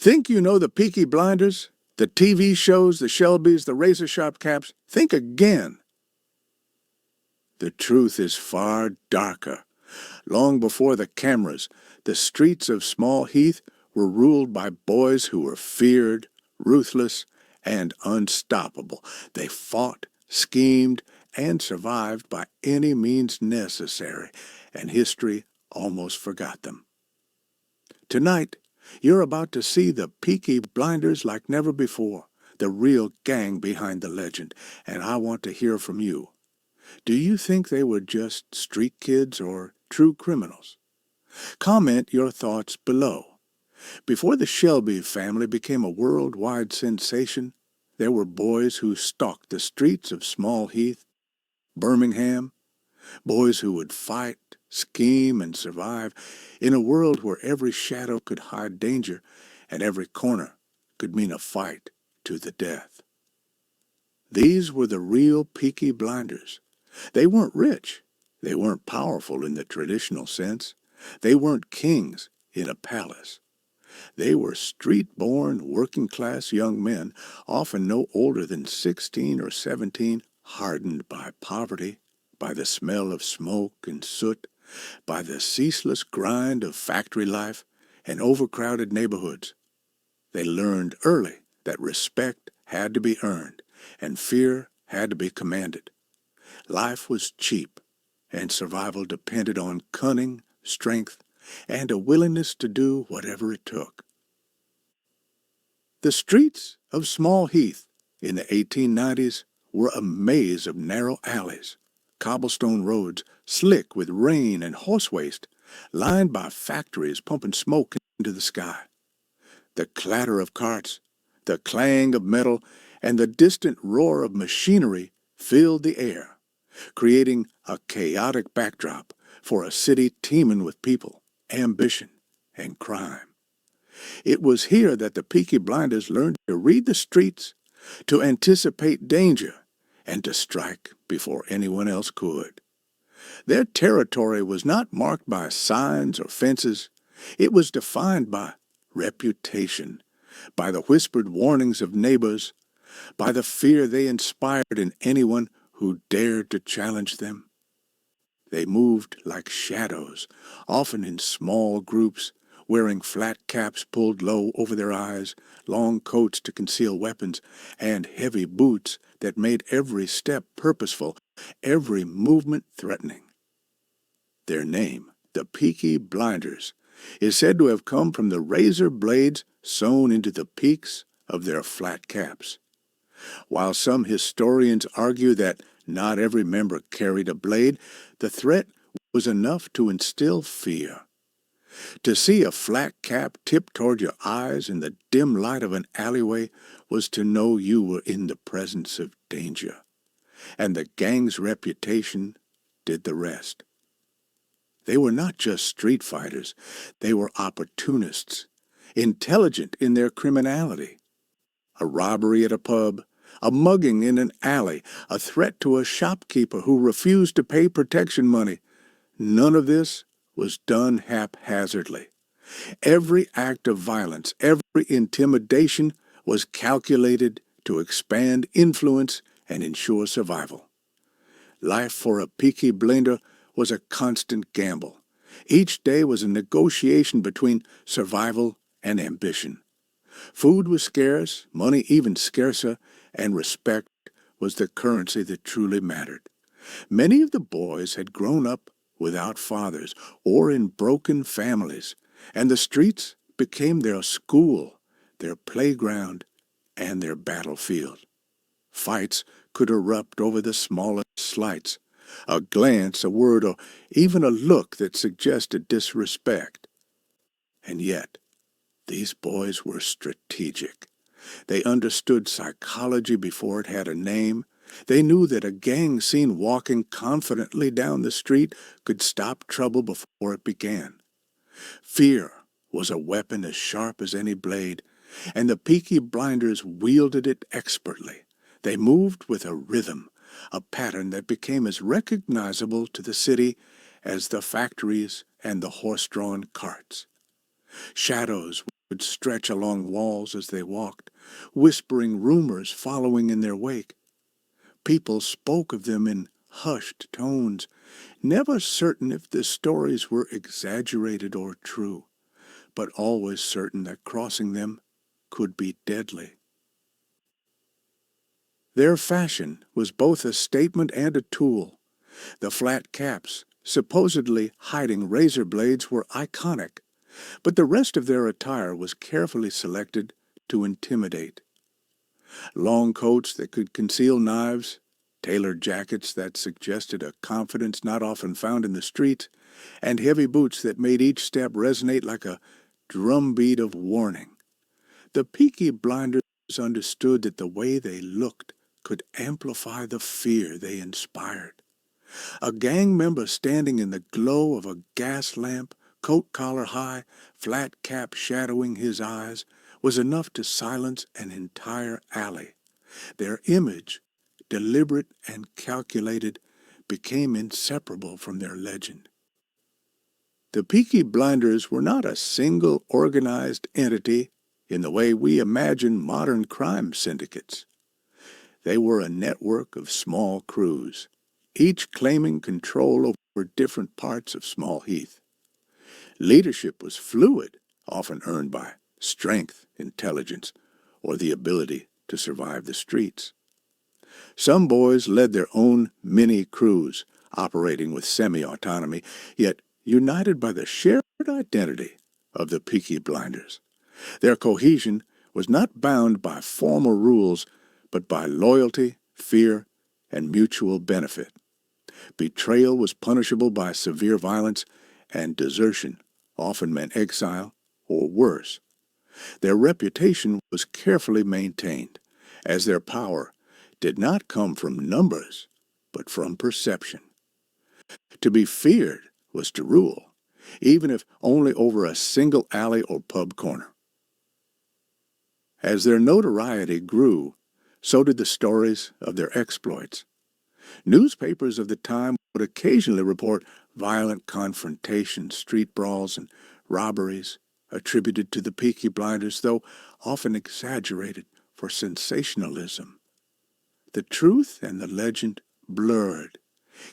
Think you know the Peaky Blinders? The TV shows, the Shelbys, the razor sharp caps? Think again. The truth is far darker. Long before the cameras, the streets of Small Heath were ruled by boys who were feared, ruthless, and unstoppable. They fought, schemed, and survived by any means necessary, and history almost forgot them. Tonight, you're about to see the Peaky Blinders like never before, the real gang behind the legend, and I want to hear from you. Do you think they were just street kids or true criminals? Comment your thoughts below. Before the Shelby family became a worldwide sensation, there were boys who stalked the streets of Small Heath, Birmingham, boys who would fight, scheme, and survive in a world where every shadow could hide danger and every corner could mean a fight to the death. These were the real Peaky Blinders. They weren't rich. They weren't powerful in the traditional sense. They weren't kings in a palace. They were street-born, working-class young men, often no older than 16 or 17, hardened by poverty, by the smell of smoke and soot, by the ceaseless grind of factory life and overcrowded neighborhoods. They learned early that respect had to be earned and fear had to be commanded. Life was cheap, and survival depended on cunning, strength, and a willingness to do whatever it took. The streets of Small Heath in the 1890s were a maze of narrow alleys, cobblestone roads slick with rain and horse waste, lined by factories pumping smoke into the sky. The clatter of carts, the clang of metal, and the distant roar of machinery filled the air, creating a chaotic backdrop for a city teeming with people, ambition, and crime. It was here that the Peaky Blinders learned to read the streets, to anticipate danger, and to strike before anyone else could. Their territory was not marked by signs or fences. It was defined by reputation, by the whispered warnings of neighbors, by the fear they inspired in anyone who dared to challenge them. They moved like shadows, often in small groups, wearing flat caps pulled low over their eyes, long coats to conceal weapons, and heavy boots that made every step purposeful, every movement threatening. Their name, the Peaky Blinders, is said to have come from the razor blades sewn into the peaks of their flat caps. While some historians argue that not every member carried a blade, the threat was enough to instill fear. To see a flat cap tipped toward your eyes in the dim light of an alleyway was to know you were in the presence of danger, and the gang's reputation did the rest. They were not just street fighters, they were opportunists, intelligent in their criminality. A robbery at a pub, a mugging in an alley, a threat to a shopkeeper who refused to pay protection money. None of this was done haphazardly. Every act of violence, every intimidation was calculated to expand influence and ensure survival. Life for a Peaky Blinder was a constant gamble. Each day was a negotiation between survival and ambition. Food was scarce, money even scarcer, and respect was the currency that truly mattered. Many of the boys had grown up without fathers or in broken families, and the streets became their school, their playground, and their battlefield. Fights could erupt over the smallest slights, a glance, a word, or even a look that suggested disrespect. And yet, these boys were strategic. They understood psychology before it had a name. They knew that a gang seen walking confidently down the street could stop trouble before it began. Fear was a weapon as sharp as any blade, and the Peaky Blinders wielded it expertly. They moved with a rhythm, a pattern that became as recognizable to the city as the factories and the horse-drawn carts. Shadows would stretch along walls as they walked, whispering rumors following in their wake. People spoke of them in hushed tones, never certain if the stories were exaggerated or true, but always certain that crossing them could be deadly. Their fashion was both a statement and a tool. The flat caps, supposedly hiding razor blades, were iconic, but the rest of their attire was carefully selected to intimidate. Long coats that could conceal knives, tailored jackets that suggested a confidence not often found in the streets, and heavy boots that made each step resonate like a drumbeat of warning. The Peaky Blinders understood that the way they looked could amplify the fear they inspired. A gang member standing in the glow of a gas lamp, coat collar high, flat cap shadowing his eyes, was enough to silence an entire alley. Their image, deliberate and calculated, became inseparable from their legend. The Peaky Blinders were not a single organized entity in the way we imagine modern crime syndicates. They were a network of small crews, each claiming control over different parts of Small Heath. Leadership was fluid, often earned by strength, intelligence, or the ability to survive the streets. Some boys led their own mini-crews, operating with semi-autonomy, yet united by the shared identity of the Peaky Blinders. Their cohesion was not bound by formal rules, but by loyalty, fear, and mutual benefit. Betrayal was punishable by severe violence, and desertion often meant exile or worse. Their reputation was carefully maintained, as their power did not come from numbers, but from perception. To be feared was to rule, even if only over a single alley or pub corner. As their notoriety grew, so did the stories of their exploits. Newspapers of the time would occasionally report violent confrontations, street brawls, and robberies attributed to the Peaky Blinders, though often exaggerated for sensationalism. The truth and the legend blurred,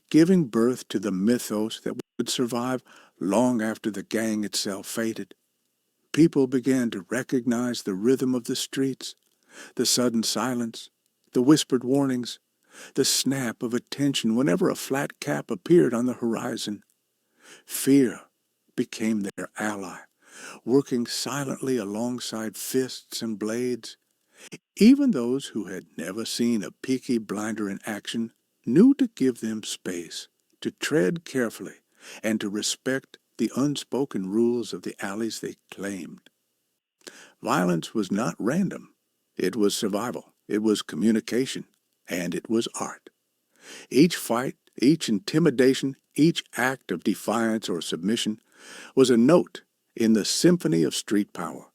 giving birth to the mythos that would survive long after the gang itself faded. People began to recognize the rhythm of the streets, the sudden silence, the whispered warnings, the snap of attention whenever a flat cap appeared on the horizon. Fear became their ally, working silently alongside fists and blades. Even those who had never seen a Peaky Blinder in action knew to give them space, to tread carefully, and to respect the unspoken rules of the alleys they claimed. Violence was not random. It was survival. It was communication. And it was art. Each fight, each intimidation, each act of defiance or submission was a note in the symphony of street power.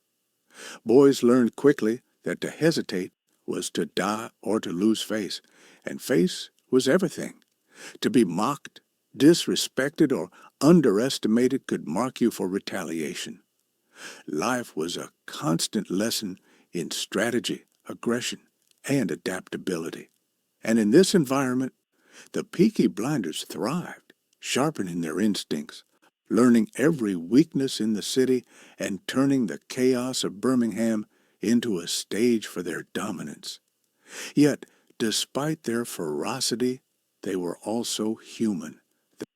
Boys learned quickly that to hesitate was to die or to lose face, and face was everything. To be mocked, disrespected, or underestimated could mark you for retaliation. Life was a constant lesson in strategy, aggression, and adaptability. And in this environment, the Peaky Blinders thrived, sharpening their instincts, learning every weakness in the city, and turning the chaos of Birmingham into a stage for their dominance. Yet, despite their ferocity, they were also human.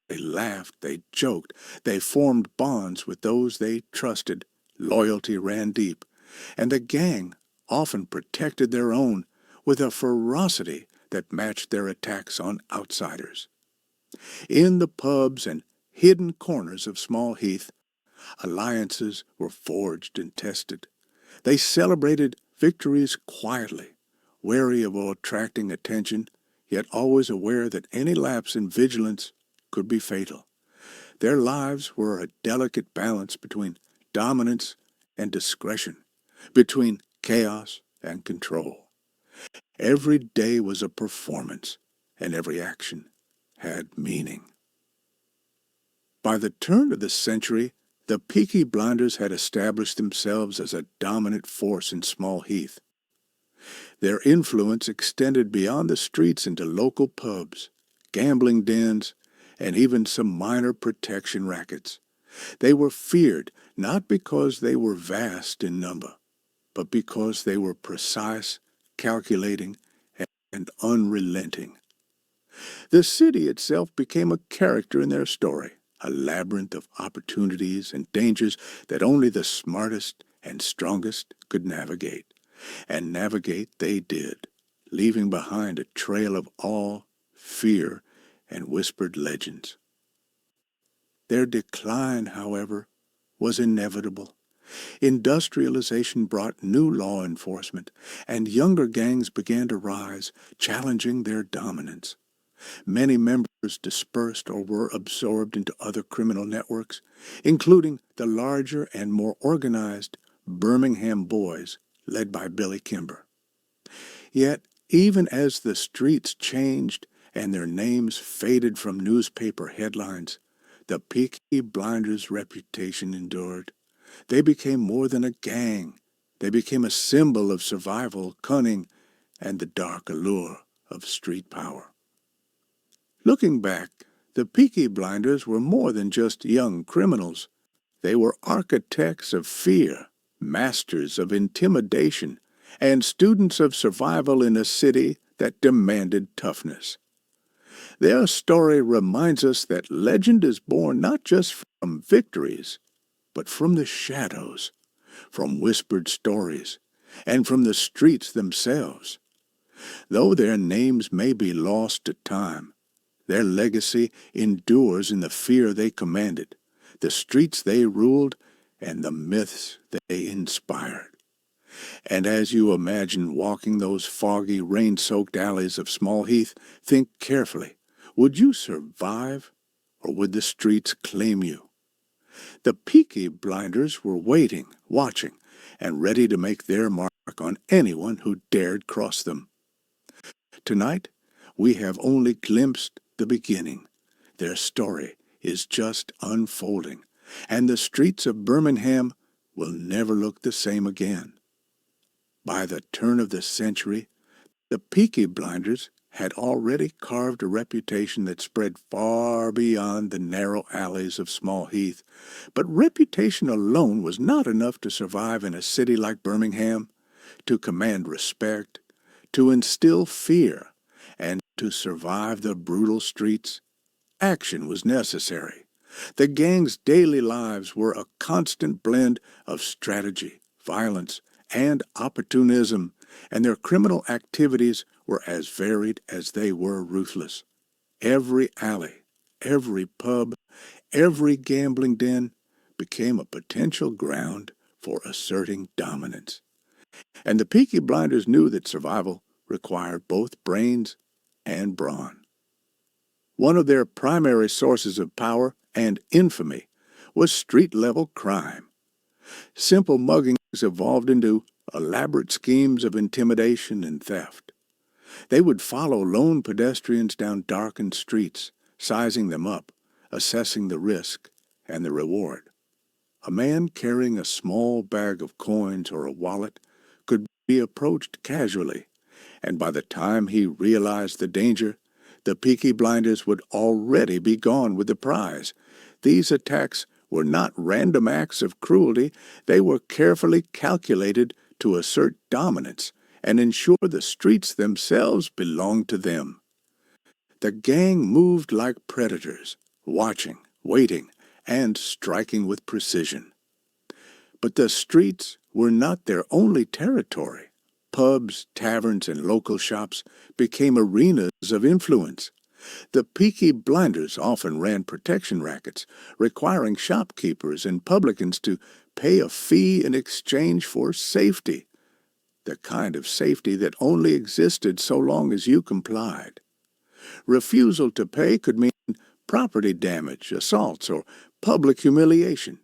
They laughed, they joked, they formed bonds with those they trusted. Loyalty ran deep, and the gang often protected their own with a ferocity that matched their attacks on outsiders. In the pubs and hidden corners of Small Heath, alliances were forged and tested. They celebrated victories quietly, wary of attracting attention, yet always aware that any lapse in vigilance could be fatal. Their lives were a delicate balance between dominance and discretion, between chaos and control. Every day was a performance, and every action had meaning. By the turn of the century, The Peaky Blinders had established themselves as a dominant force in Small Heath. Their influence extended beyond the streets into local pubs, gambling dens, and even some minor protection rackets. They were feared not because they were vast in number, but because they were precise, calculating, and unrelenting. The city itself became a character in their story, a labyrinth of opportunities and dangers that only the smartest and strongest could navigate. And navigate they did, leaving behind a trail of awe, fear, and whispered legends. Their decline, however, was inevitable. Industrialization brought new law enforcement, and younger gangs began to rise, challenging their dominance. Many members dispersed or were absorbed into other criminal networks, including the larger and more organized Birmingham Boys, led by Billy Kimber. Yet, even as the streets changed and their names faded from newspaper headlines, the Peaky Blinders' reputation endured. They became more than a gang. They became a symbol of survival, cunning, and the dark allure of street power. Looking back, the Peaky Blinders were more than just young criminals. They were architects of fear, masters of intimidation, and students of survival in a city that demanded toughness. Their story reminds us that legend is born not just from victories, but from the shadows, from whispered stories, and from the streets themselves. Though their names may be lost to time, their legacy endures in the fear they commanded, the streets they ruled, and the myths they inspired. And as you imagine walking those foggy, rain-soaked alleys of Small Heath, think carefully. Would you survive, or would the streets claim you? The Peaky Blinders were waiting, watching, and ready to make their mark on anyone who dared cross them. Tonight, we have only glimpsed the beginning. Their story is just unfolding, and the streets of Birmingham will never look the same again. By the turn of the century, the Peaky Blinders had already carved a reputation that spread far beyond the narrow alleys of Small Heath. But reputation alone was not enough to survive in a city like Birmingham, to command respect, to instill fear, and to survive the brutal streets. Action was necessary. The gang's daily lives were a constant blend of strategy, violence, and opportunism, and their criminal activities were as varied as they were ruthless. Every alley, every pub, every gambling den became a potential ground for asserting dominance. And the Peaky Blinders knew that survival required both brains and brawn. One of their primary sources of power and infamy was street-level crime. Simple muggings evolved into elaborate schemes of intimidation and theft. They would follow lone pedestrians down darkened streets, sizing them up, assessing the risk and the reward. A man carrying a small bag of coins or a wallet could be approached casually, and by the time he realized the danger, the Peaky Blinders would already be gone with the prize. These attacks were not random acts of cruelty. They were carefully calculated to assert dominance and ensure the streets themselves belonged to them. The gang moved like predators, watching, waiting, and striking with precision. But the streets were not their only territory. Pubs, taverns, and local shops became arenas of influence. The Peaky Blinders often ran protection rackets, requiring shopkeepers and publicans to pay a fee in exchange for safety, the kind of safety that only existed so long as you complied. Refusal to pay could mean property damage, assaults, or public humiliation,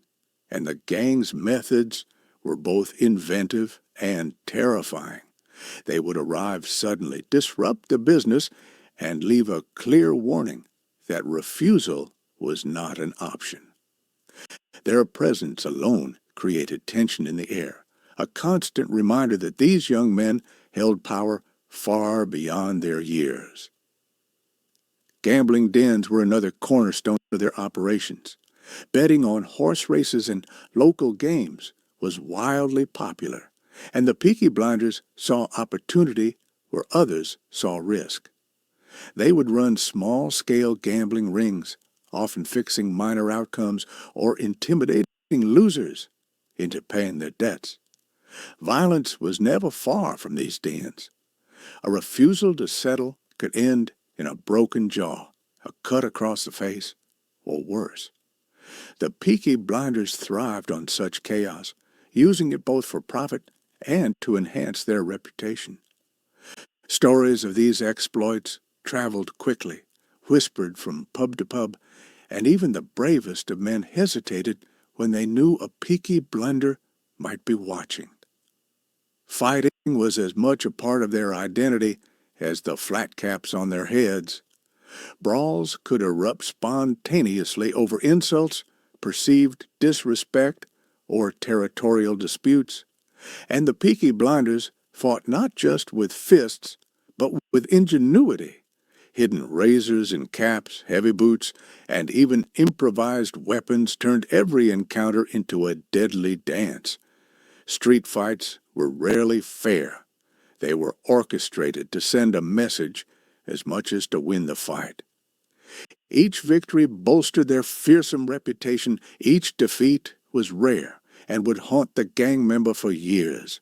and the gang's methods were both inventive and terrifying. They would arrive suddenly, disrupt the business, and leave a clear warning that refusal was not an option. Their presence alone created tension in the air, a constant reminder that these young men held power far beyond their years. Gambling dens were another cornerstone of their operations. Betting on horse races and local games was wildly popular, and the Peaky Blinders saw opportunity where others saw risk. They would run small-scale gambling rings, often fixing minor outcomes or intimidating losers into paying their debts. Violence was never far from these dens. A refusal to settle could end in a broken jaw, a cut across the face, or worse. The Peaky Blinders thrived on such chaos, using it both for profit and to enhance their reputation. Stories of these exploits traveled quickly, whispered from pub to pub, and even the bravest of men hesitated when they knew a Peaky Blinder might be watching. Fighting was as much a part of their identity as the flat caps on their heads. Brawls could erupt spontaneously over insults, perceived disrespect, or territorial disputes, and the Peaky Blinders fought not just with fists, but with ingenuity. Hidden razors and caps, heavy boots, and even improvised weapons turned every encounter into a deadly dance. Street fights were rarely fair. They were orchestrated to send a message as much as to win the fight. Each victory bolstered their fearsome reputation. Each defeat was rare and would haunt the gang member for years.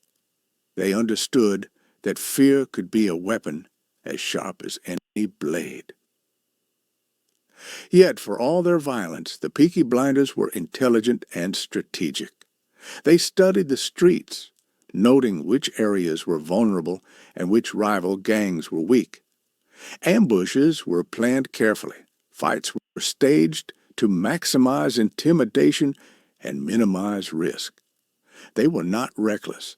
They understood that fear could be a weapon as sharp as any blade. Yet, for all their violence, the Peaky Blinders were intelligent and strategic. They studied the streets, noting which areas were vulnerable and which rival gangs were weak. Ambushes were planned carefully. Fights were staged to maximize intimidation and minimize risk. They were not reckless.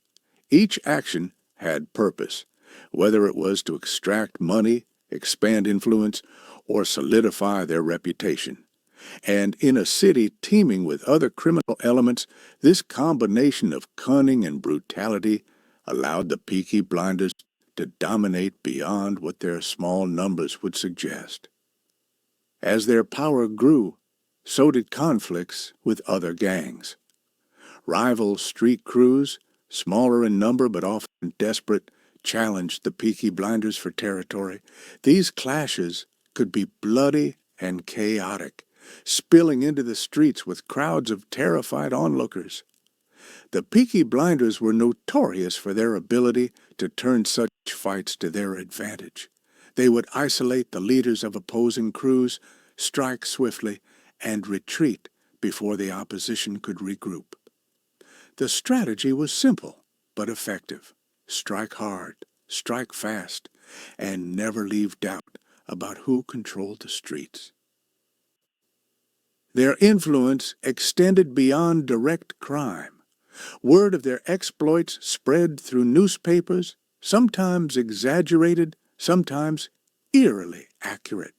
Each action had purpose, whether it was to extract money, expand influence, or solidify their reputation. And in a city teeming with other criminal elements, this combination of cunning and brutality allowed the Peaky Blinders to dominate beyond what their small numbers would suggest. As their power grew, so did conflicts with other gangs. Rival street crews, smaller in number but often desperate, challenged the Peaky Blinders for territory. These clashes could be bloody and chaotic, spilling into the streets with crowds of terrified onlookers. The Peaky Blinders were notorious for their ability to turn such fights to their advantage. They would isolate the leaders of opposing crews, strike swiftly, and retreat before the opposition could regroup. The strategy was simple but effective. Strike hard, strike fast, and never leave doubt about who controlled the streets. Their influence extended beyond direct crime. Word of their exploits spread through newspapers, sometimes exaggerated, sometimes eerily accurate.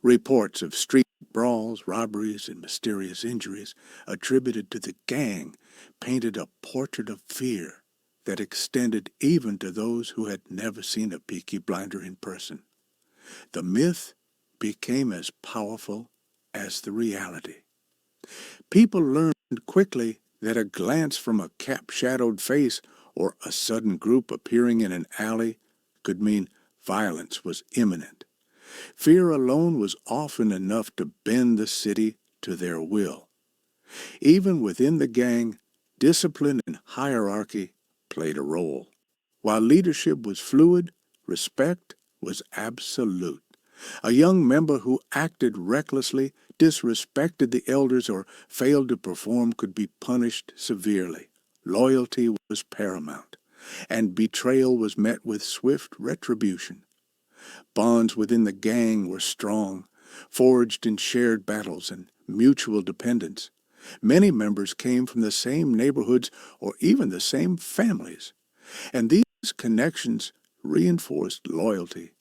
Reports of street brawls, robberies, and mysterious injuries attributed to the gang painted a portrait of fear that extended even to those who had never seen a Peaky Blinder in person. The myth became as powerful as the reality. People learned quickly that a glance from a cap-shadowed face or a sudden group appearing in an alley could mean violence was imminent. Fear alone was often enough to bend the city to their will. Even within the gang, discipline and hierarchy played a role. While leadership was fluid, respect was absolute. A young member who acted recklessly, disrespected the elders, or failed to perform could be punished severely. Loyalty was paramount, and betrayal was met with swift retribution. Bonds within the gang were strong, forged in shared battles and mutual dependence. Many members came from the same neighborhoods or even the same families, and these connections reinforced loyalty.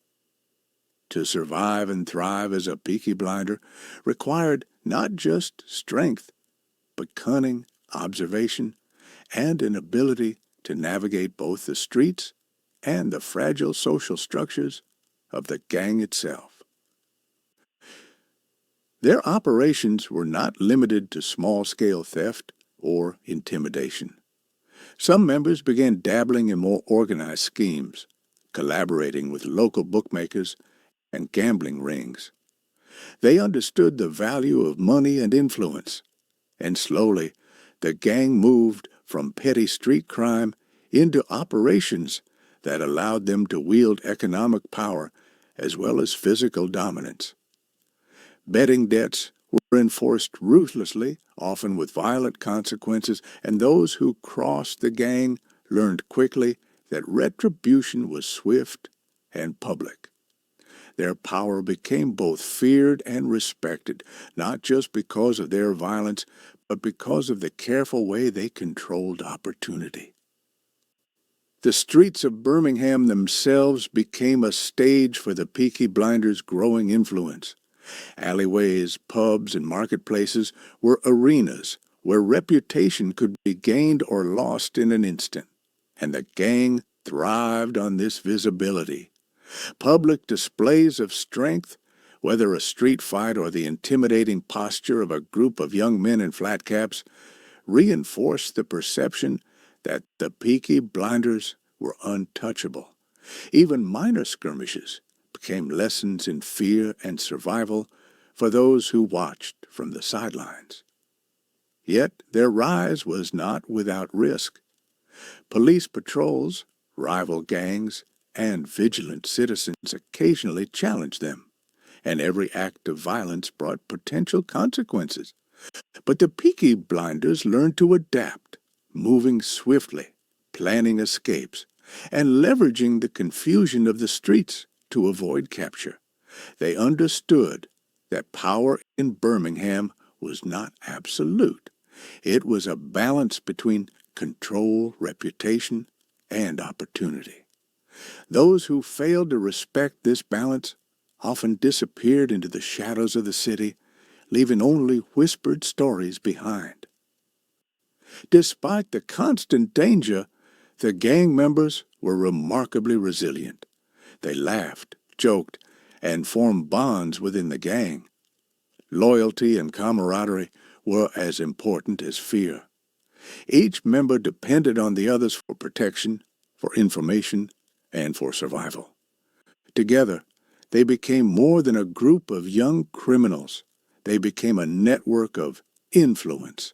To survive and thrive as a Peaky Blinder required not just strength, but cunning, observation, and an ability to navigate both the streets and the fragile social structures of the gang itself. Their operations were not limited to small-scale theft or intimidation. Some members began dabbling in more organized schemes, collaborating with local bookmakers and gambling rings. They understood the value of money and influence, and slowly the gang moved from petty street crime into operations that allowed them to wield economic power as well as physical dominance. Betting debts were enforced ruthlessly, often with violent consequences, and those who crossed the gang learned quickly that retribution was swift and public. Their power became both feared and respected, not just because of their violence, but because of the careful way they controlled opportunity. The streets of Birmingham themselves became a stage for the Peaky Blinders' growing influence. Alleyways, pubs, and marketplaces were arenas where reputation could be gained or lost in an instant, and the gang thrived on this visibility. Public displays of strength, whether a street fight or the intimidating posture of a group of young men in flat caps, reinforced the perception that the Peaky Blinders were untouchable. Even minor skirmishes became lessons in fear and survival for those who watched from the sidelines. Yet their rise was not without risk. Police patrols, rival gangs, and vigilant citizens occasionally challenged them, and every act of violence brought potential consequences. But the Peaky Blinders learned to adapt, moving swiftly, planning escapes, and leveraging the confusion of the streets to avoid capture. They understood that power in Birmingham was not absolute. It was a balance between control, reputation, and opportunity. Those who failed to respect this balance often disappeared into the shadows of the city, leaving only whispered stories behind. Despite the constant danger, the gang members were remarkably resilient. They laughed, joked, and formed bonds within the gang. Loyalty and camaraderie were as important as fear. Each member depended on the others for protection, for information, and for survival. Together, they became more than a group of young criminals. They became a network of influence,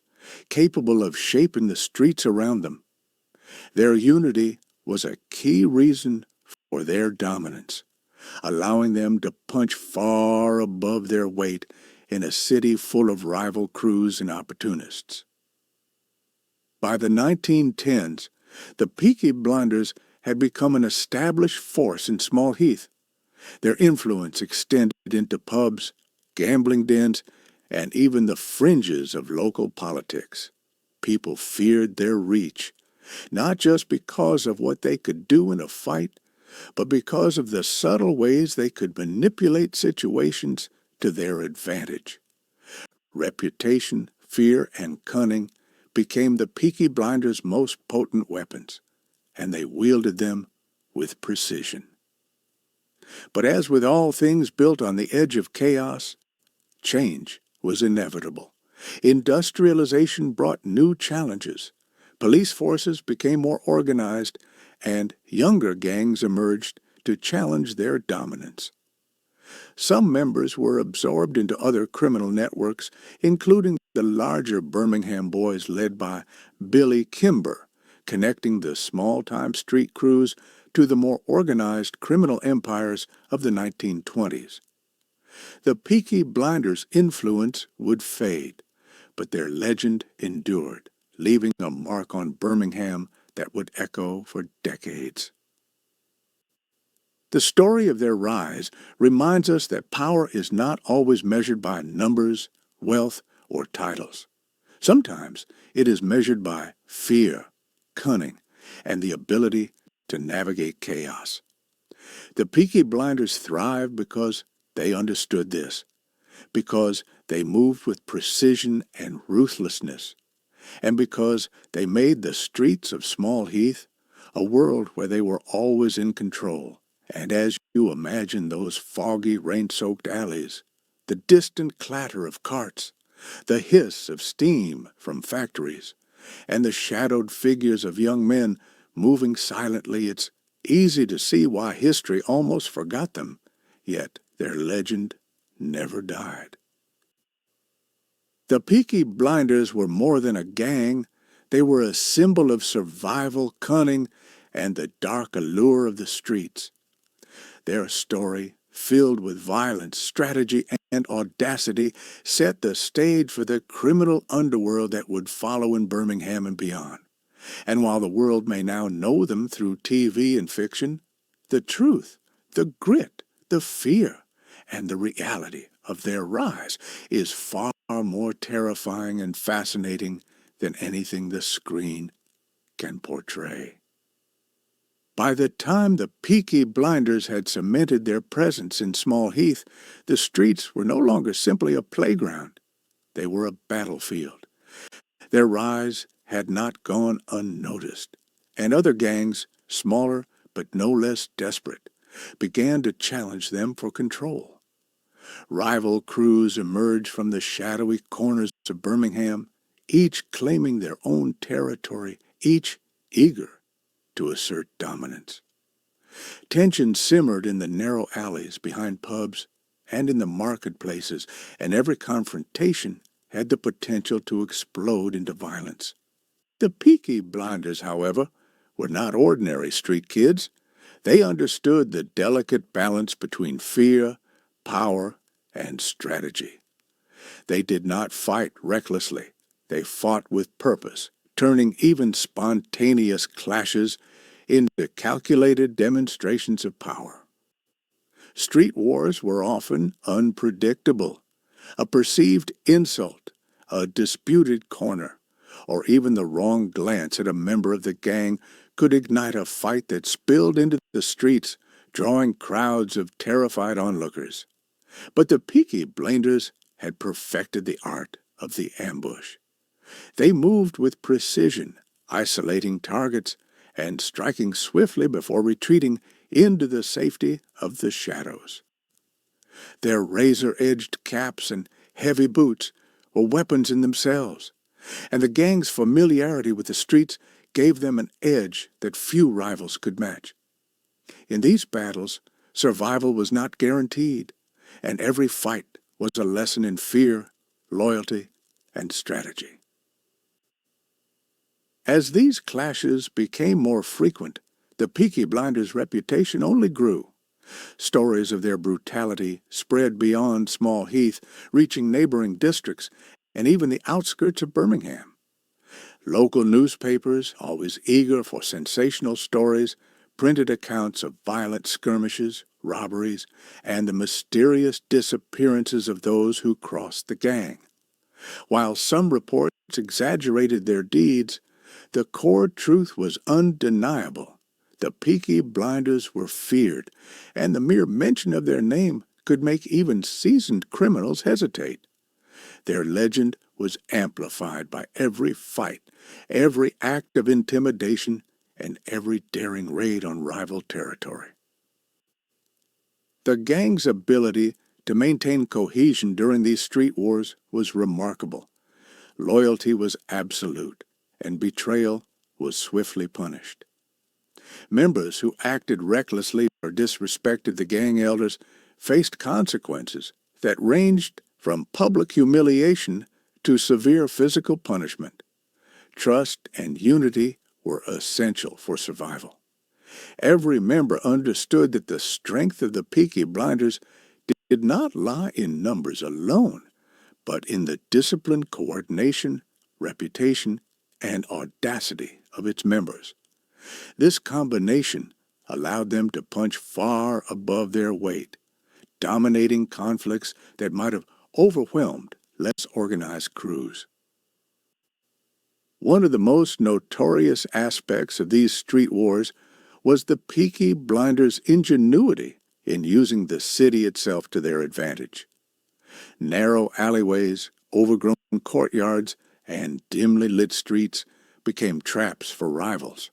capable of shaping the streets around them. Their unity was a key reason for their dominance, allowing them to punch far above their weight in a city full of rival crews and opportunists. By the 1910s, the Peaky Blinders had become an established force in Small Heath. Their influence extended into pubs, gambling dens, and even the fringes of local politics. People feared their reach, not just because of what they could do in a fight, but because of the subtle ways they could manipulate situations to their advantage. Reputation, fear, and cunning became the Peaky Blinders' most potent weapons, and they wielded them with precision. But as with all things built on the edge of chaos, change was inevitable. Industrialization brought new challenges. Police forces became more organized, and younger gangs emerged to challenge their dominance. Some members were absorbed into other criminal networks, including the larger Birmingham boys led by Billy Kimber, connecting the small-time street crews to the more organized criminal empires of the 1920s. The Peaky Blinders' influence would fade, but their legend endured, leaving a mark on Birmingham that would echo for decades. The story of their rise reminds us that power is not always measured by numbers, wealth, or titles. Sometimes it is measured by fear, cunning, and the ability to navigate chaos. The Peaky Blinders thrived because they understood this, because They moved with precision and ruthlessness, and because they made the streets of Small Heath a world where they were always in control. And as you imagine those foggy, rain-soaked alleys, the distant clatter of carts, the hiss of steam from factories, and the shadowed figures of young men moving silently, it's easy to see why history almost forgot them, yet their legend never died. The Peaky Blinders were more than a gang. They were a symbol of survival, cunning, and the dark allure of the streets. Their story, filled with violence, strategy, and audacity, set the stage for the criminal underworld that would follow in Birmingham and beyond. And while the world may now know them through TV and fiction, the truth, the grit, the fear, and the reality of their rise is far more terrifying and fascinating than anything the screen can portray. By the time the Peaky Blinders had cemented their presence in Small Heath, the streets were no longer simply a playground. They were a battlefield. Their rise had not gone unnoticed, and other gangs, smaller but no less desperate, began to challenge them for control. Rival crews emerged from the shadowy corners of Birmingham, each claiming their own territory, each eager to assert dominance. Tension simmered in the narrow alleys behind pubs and in the marketplaces, and every confrontation had the potential to explode into violence. The Peaky Blinders, however, were not ordinary street kids. They understood the delicate balance between fear, power, and strategy. They did not fight recklessly. They fought with purpose, turning even spontaneous clashes into calculated demonstrations of power. Street wars were often unpredictable. A perceived insult, a disputed corner, or even the wrong glance at a member of the gang could ignite a fight that spilled into the streets, drawing crowds of terrified onlookers. But the Peaky Blinders had perfected the art of the ambush. They moved with precision, isolating targets and striking swiftly before retreating into the safety of the shadows. Their razor-edged caps and heavy boots were weapons in themselves, and the gang's familiarity with the streets gave them an edge that few rivals could match. In these battles, survival was not guaranteed, and every fight was a lesson in fear, loyalty, and strategy. As these clashes became more frequent, the Peaky Blinders' reputation only grew. Stories of their brutality spread beyond Small Heath, reaching neighboring districts and even the outskirts of Birmingham. Local newspapers, always eager for sensational stories, printed accounts of violent skirmishes, robberies, and the mysterious disappearances of those who crossed the gang. While some reports exaggerated their deeds, the core truth was undeniable. The Peaky Blinders were feared, and the mere mention of their name could make even seasoned criminals hesitate. Their legend was amplified by every fight, every act of intimidation, and every daring raid on rival territory. The gang's ability to maintain cohesion during these street wars was remarkable. Loyalty was absolute, and betrayal was swiftly punished. Members who acted recklessly or disrespected the gang elders faced consequences that ranged from public humiliation to severe physical punishment. Trust and unity were essential for survival. Every member understood that the strength of the Peaky Blinders did not lie in numbers alone, but in the disciplined coordination, reputation, and audacity of its members. This combination allowed them to punch far above their weight, dominating conflicts that might have overwhelmed less organized crews. One of the most notorious aspects of these street wars was the Peaky Blinders' ingenuity in using the city itself to their advantage. Narrow alleyways, overgrown courtyards, and dimly lit streets became traps for rivals.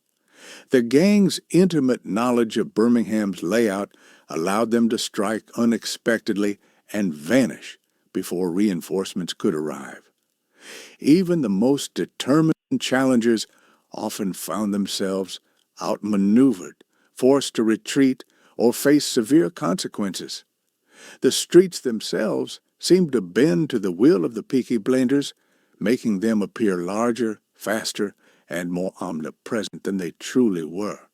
The gang's intimate knowledge of Birmingham's layout allowed them to strike unexpectedly and vanish before reinforcements could arrive. Even the most determined challengers often found themselves outmaneuvered, forced to retreat, or face severe consequences. The streets themselves seemed to bend to the will of the Peaky Blinders, making them appear larger, faster, and more omnipresent than they truly were.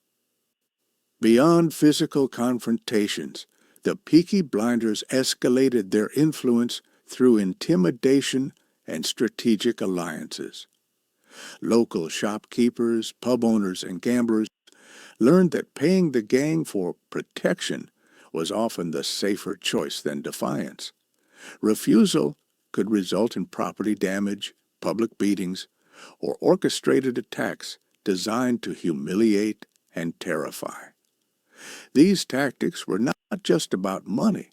Beyond physical confrontations, the Peaky Blinders escalated their influence through intimidation and strategic alliances. Local shopkeepers, pub owners, and gamblers learned that paying the gang for protection was often the safer choice than defiance. Refusal could result in property damage, public beatings, or orchestrated attacks designed to humiliate and terrify. These tactics were not just about money.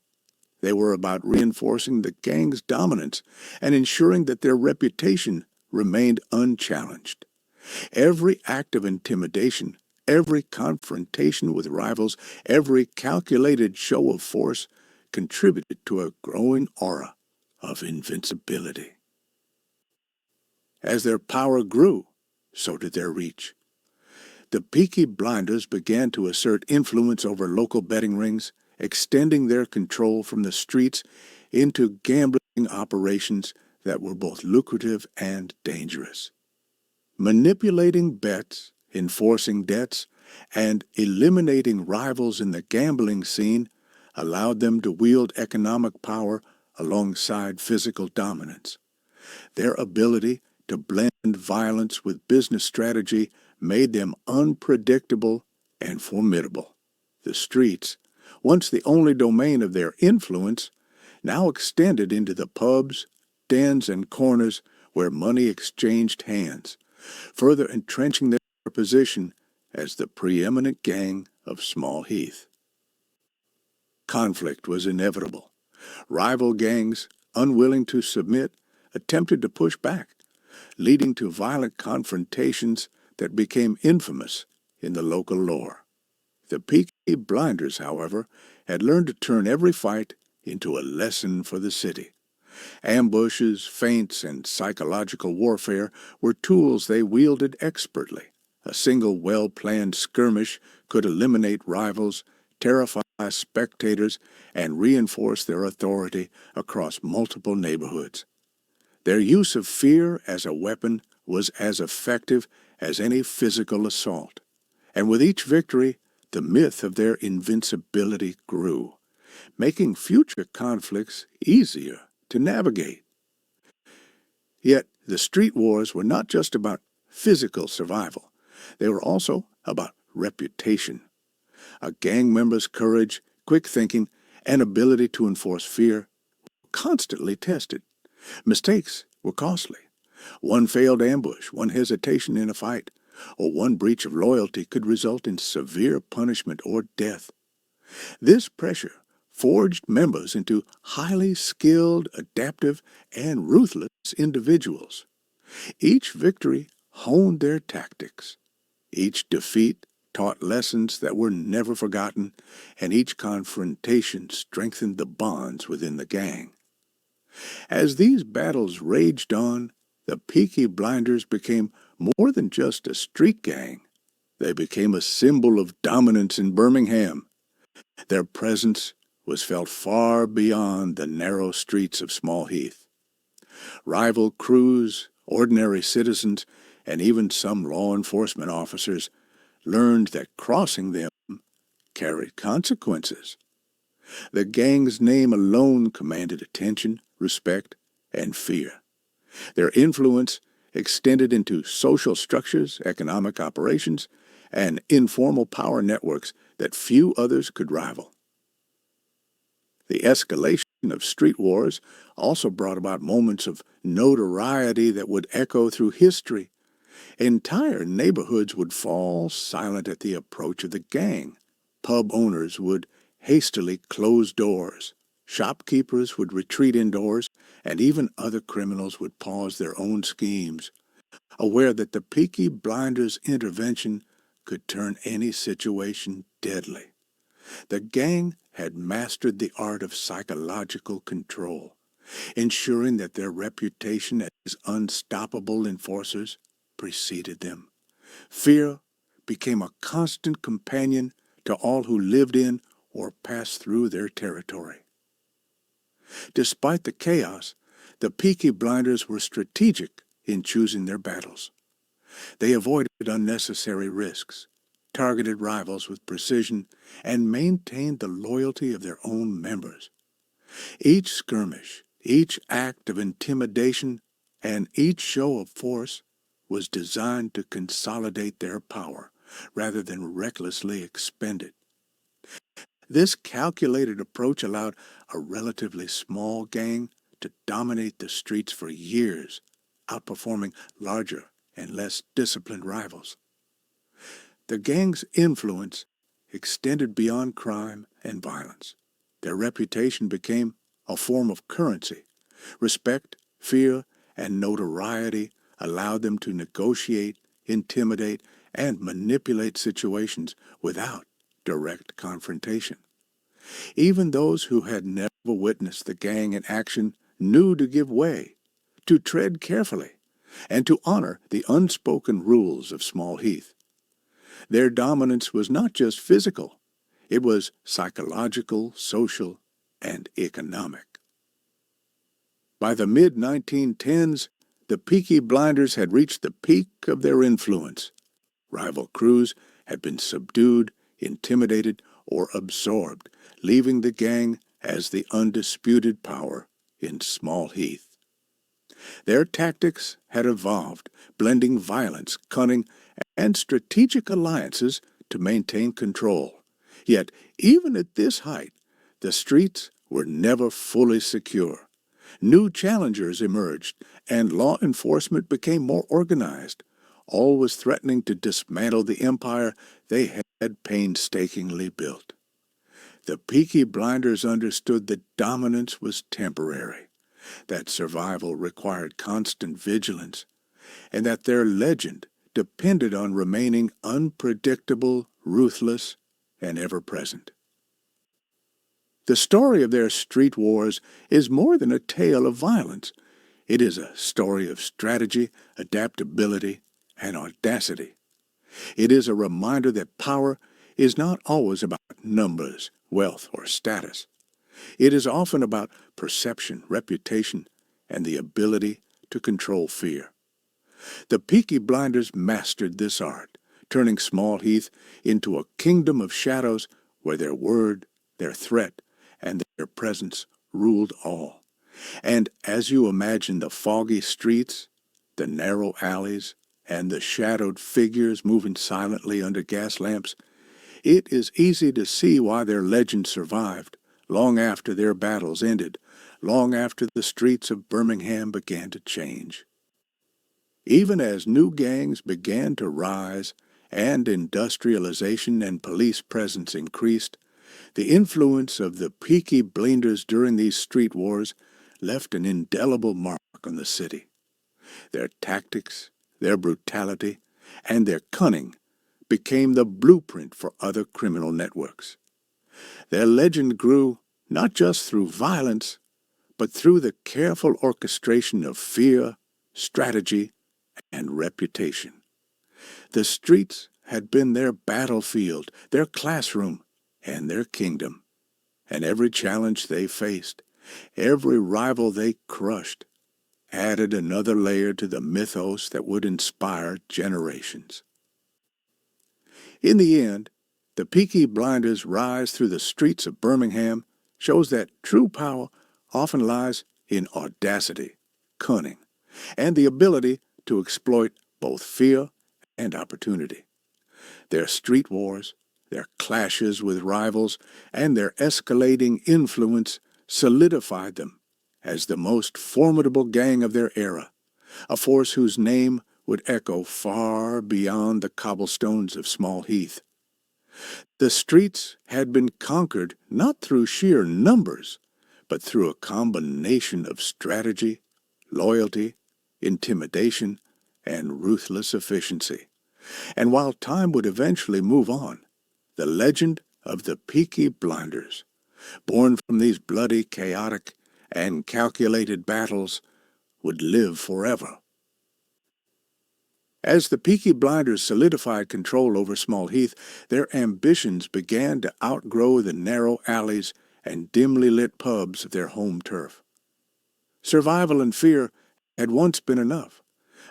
They were about reinforcing the gang's dominance and ensuring that their reputation remained unchallenged. Every act of intimidation, every confrontation with rivals, every calculated show of force contributed to a growing aura of invincibility. As their power grew, so did their reach. The Peaky Blinders began to assert influence over local betting rings, extending their control from the streets into gambling operations that were both lucrative and dangerous. Manipulating bets, enforcing debts, and eliminating rivals in the gambling scene allowed them to wield economic power alongside physical dominance. Their ability to blend violence with business strategy made them unpredictable and formidable. The streets, once the only domain of their influence, now extended into the pubs, dens, and corners where money exchanged hands, further entrenching their position as the preeminent gang of Small Heath. Conflict was inevitable. Rival gangs, unwilling to submit, attempted to push back, leading to violent confrontations that became infamous in the local lore. The Peaky Blinders, however, had learned to turn every fight into a lesson for the city. Ambushes, feints, and psychological warfare were tools they wielded expertly. A single well-planned skirmish could eliminate rivals, terrify spectators, and reinforce their authority across multiple neighborhoods. Their use of fear as a weapon was as effective as any physical assault, and with each victory, the myth of their invincibility grew, making future conflicts easier to navigate. Yet, the street wars were not just about physical survival. They were also about reputation. A gang member's courage, quick thinking, and ability to enforce fear were constantly tested. Mistakes were costly. One failed ambush, one hesitation in a fight, or one breach of loyalty could result in severe punishment or death. This pressure forged members into highly skilled, adaptive, and ruthless individuals. Each victory honed their tactics. Each defeat taught lessons that were never forgotten, and each confrontation strengthened the bonds within the gang. As these battles raged on, the Peaky Blinders became more than just a street gang. They became a symbol of dominance in Birmingham. Their presence was felt far beyond the narrow streets of Small Heath. Rival crews, ordinary citizens, and even some law enforcement officers learned that crossing them carried consequences. The gang's name alone commanded attention, respect, and fear. Their influence extended into social structures, economic operations, and informal power networks that few others could rival. The escalation of street wars also brought about moments of notoriety that would echo through history. Entire neighborhoods would fall silent at the approach of the gang. Pub owners would hastily close doors. Shopkeepers would retreat indoors, and even other criminals would pause their own schemes, aware that the Peaky Blinders' intervention could turn any situation deadly. The gang had mastered the art of psychological control, ensuring that their reputation as unstoppable enforcers preceded them. Fear became a constant companion to all who lived in or passed through their territory. Despite the chaos, the Peaky Blinders were strategic in choosing their battles. They avoided unnecessary risks, targeted rivals with precision, and maintained the loyalty of their own members. Each skirmish, each act of intimidation, and each show of force was designed to consolidate their power rather than recklessly expend it. This calculated approach allowed a relatively small gang to dominate the streets for years, outperforming larger and less disciplined rivals. The gang's influence extended beyond crime and violence. Their reputation became a form of currency. Respect, fear, and notoriety allowed them to negotiate, intimidate, and manipulate situations without direct confrontation. Even those who had never witnessed the gang in action knew to give way, to tread carefully, and to honor the unspoken rules of Small Heath. Their dominance was not just physical, it was psychological, social, and economic. By the mid-1910s, the Peaky Blinders had reached the peak of their influence. Rival crews had been subdued, intimidated, or absorbed, leaving the gang as the undisputed power in Small Heath. Their tactics had evolved, blending violence, cunning, and strategic alliances to maintain control. Yet, even at this height, the streets were never fully secure. New challengers emerged, and law enforcement became more organized, always threatening to dismantle the empire they had painstakingly built. The Peaky Blinders understood that dominance was temporary, that survival required constant vigilance, and that their legend depended on remaining unpredictable, ruthless, and ever-present. The story of their street wars is more than a tale of violence. It is a story of strategy, adaptability, and audacity. It is a reminder that power is not always about numbers, wealth, or status. It is often about perception, reputation, and the ability to control fear. The Peaky Blinders mastered this art, turning Small Heath into a kingdom of shadows where their word, their threat, and their presence ruled all. And as you imagine the foggy streets, the narrow alleys, and the shadowed figures moving silently under gas lamps, it is easy to see why their legend survived long after their battles ended, long after the streets of Birmingham began to change. Even as new gangs began to rise and industrialization and police presence increased, the influence of the Peaky Blinders during these street wars left an indelible mark on the city. Their tactics, their brutality, and their cunning became the blueprint for other criminal networks. Their legend grew not just through violence, but through the careful orchestration of fear, strategy, and reputation. The streets had been their battlefield, their classroom, and their kingdom. And every challenge they faced, every rival they crushed, added another layer to the mythos that would inspire generations. In the end, the Peaky Blinders' rise through the streets of Birmingham shows that true power often lies in audacity, cunning, and the ability to exploit both fear and opportunity. Their street wars, their clashes with rivals, and their escalating influence solidified them as the most formidable gang of their era, a force whose name would echo far beyond the cobblestones of Small Heath. The streets had been conquered not through sheer numbers, but through a combination of strategy, loyalty, intimidation, and ruthless efficiency. And while time would eventually move on, the legend of the Peaky Blinders, born from these bloody, chaotic, and calculated battles, would live forever. As the Peaky Blinders solidified control over Small Heath, their ambitions began to outgrow the narrow alleys and dimly lit pubs of their home turf. Survival and fear had once been enough,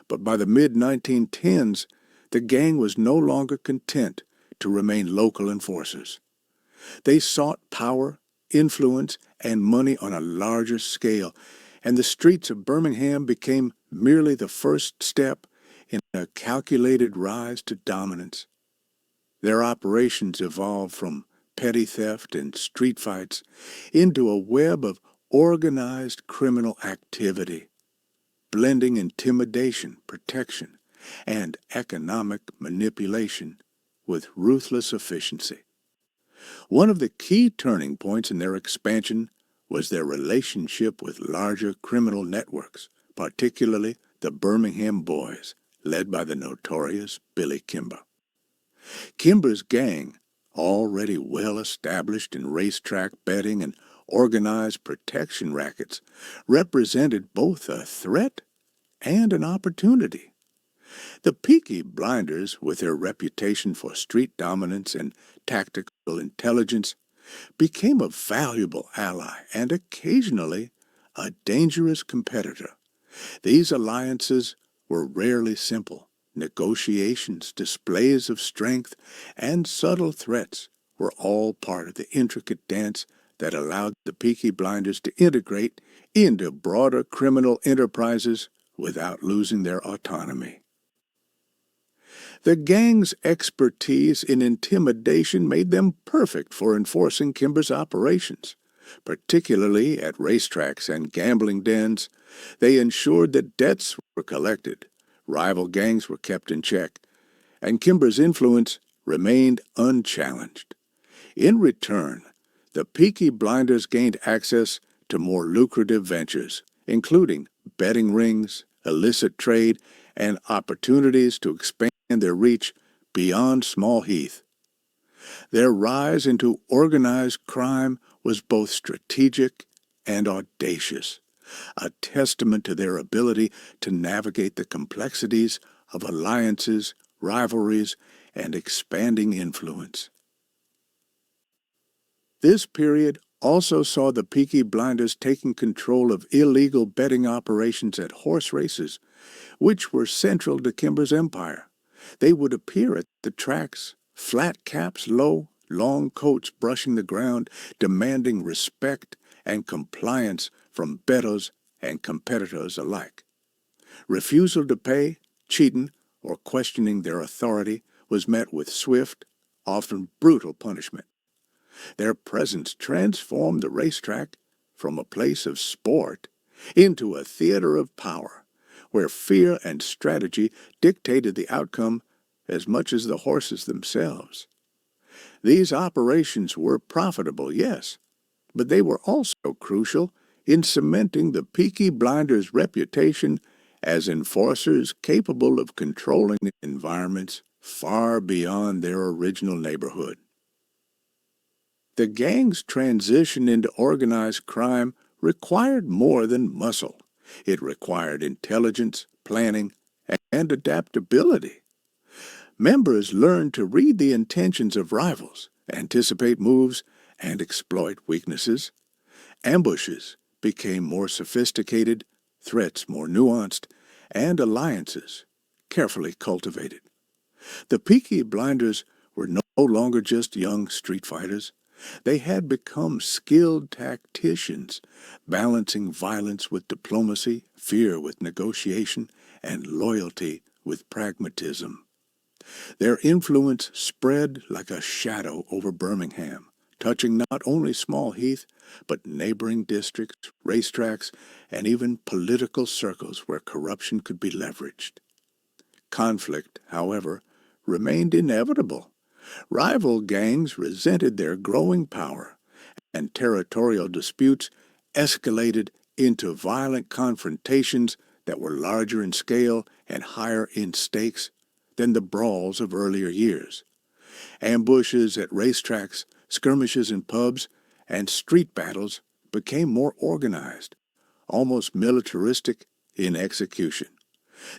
but by the mid-1910s, the gang was no longer content to remain local enforcers. They sought power, influence, and money on a larger scale, and the streets of Birmingham became merely the first step in a calculated rise to dominance. Their operations evolved from petty theft and street fights into a web of organized criminal activity, blending intimidation, protection, and economic manipulation with ruthless efficiency. One of the key turning points in their expansion was their relationship with larger criminal networks, particularly the Birmingham Boys, led by the notorious Billy Kimber. Kimber's gang, already well established in racetrack betting and organized protection rackets, represented both a threat and an opportunity. The Peaky Blinders, with their reputation for street dominance and tactical intelligence, became a valuable ally and occasionally a dangerous competitor. These alliances were rarely simple. Negotiations, displays of strength, and subtle threats were all part of the intricate dance that allowed the Peaky Blinders to integrate into broader criminal enterprises without losing their autonomy. The gang's expertise in intimidation made them perfect for enforcing Kimber's operations. Particularly at racetracks and gambling dens, they ensured that debts were collected, rival gangs were kept in check, and Kimber's influence remained unchallenged. In return, the Peaky Blinders gained access to more lucrative ventures, including betting rings, illicit trade, and opportunities to expand their reach beyond Small Heath. Their rise into organized crime was both strategic and audacious, a testament to their ability to navigate the complexities of alliances, rivalries, and expanding influence. This period also saw the Peaky Blinders taking control of illegal betting operations at horse races, which were central to Kimber's empire. They would appear at the tracks, flat caps low, long coats brushing the ground, demanding respect and compliance from bettors and competitors alike. Refusal to pay, cheating, or questioning their authority was met with swift, often brutal punishment. Their presence transformed the racetrack from a place of sport into a theater of power, where fear and strategy dictated the outcome as much as the horses themselves. These operations were profitable, yes, but they were also crucial in cementing the Peaky Blinders' reputation as enforcers capable of controlling environments far beyond their original neighborhood. The gang's transition into organized crime required more than muscle. It required intelligence, planning, and adaptability. Members learned to read the intentions of rivals, anticipate moves, and exploit weaknesses. Ambushes became more sophisticated, threats more nuanced, and alliances carefully cultivated. The Peaky Blinders were no longer just young street fighters. They had become skilled tacticians, balancing violence with diplomacy, fear with negotiation, and loyalty with pragmatism. Their influence spread like a shadow over Birmingham, touching not only Small Heath, but neighboring districts, racetracks, and even political circles where corruption could be leveraged. Conflict, however, remained inevitable. Rival gangs resented their growing power, and territorial disputes escalated into violent confrontations that were larger in scale and higher in stakes than the brawls of earlier years. Ambushes at racetracks, skirmishes in pubs, and street battles became more organized, almost militaristic in execution.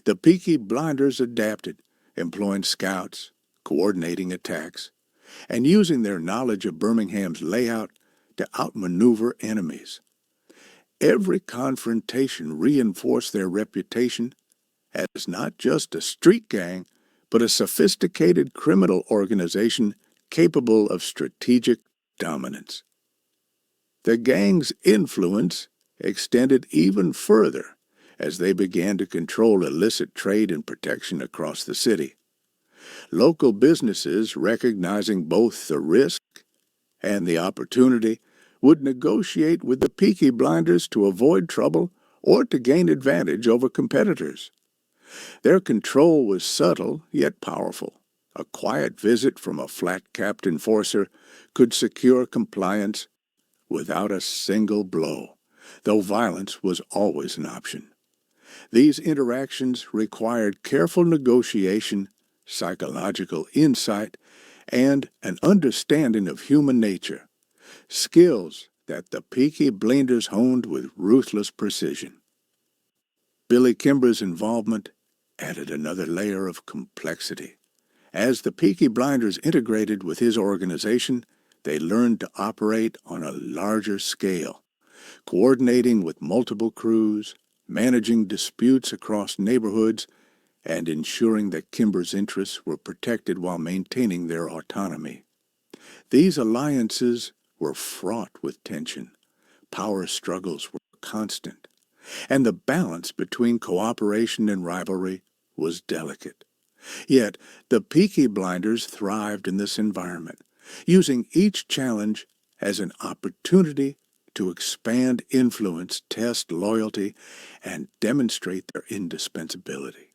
The Peaky Blinders adapted, employing scouts, coordinating attacks, and using their knowledge of Birmingham's layout to outmaneuver enemies. Every confrontation reinforced their reputation as not just a street gang, but a sophisticated criminal organization capable of strategic dominance. The gang's influence extended even further as they began to control illicit trade and protection across the city. Local businesses, recognizing both the risk and the opportunity, would negotiate with the Peaky Blinders to avoid trouble or to gain advantage over competitors. Their control was subtle yet powerful. A quiet visit from a flat-capped enforcer could secure compliance without a single blow, though violence was always an option. These interactions required careful negotiation, psychological insight, and an understanding of human nature, skills that the Peaky Blinders honed with ruthless precision. Billy Kimber's involvement added another layer of complexity. As the Peaky Blinders integrated with his organization, they learned to operate on a larger scale, coordinating with multiple crews, managing disputes across neighborhoods, and ensuring that Kimber's interests were protected while maintaining their autonomy. These alliances were fraught with tension. Power struggles were constant, and the balance between cooperation and rivalry was delicate. Yet the Peaky Blinders thrived in this environment, using each challenge as an opportunity to expand influence, test loyalty, and demonstrate their indispensability.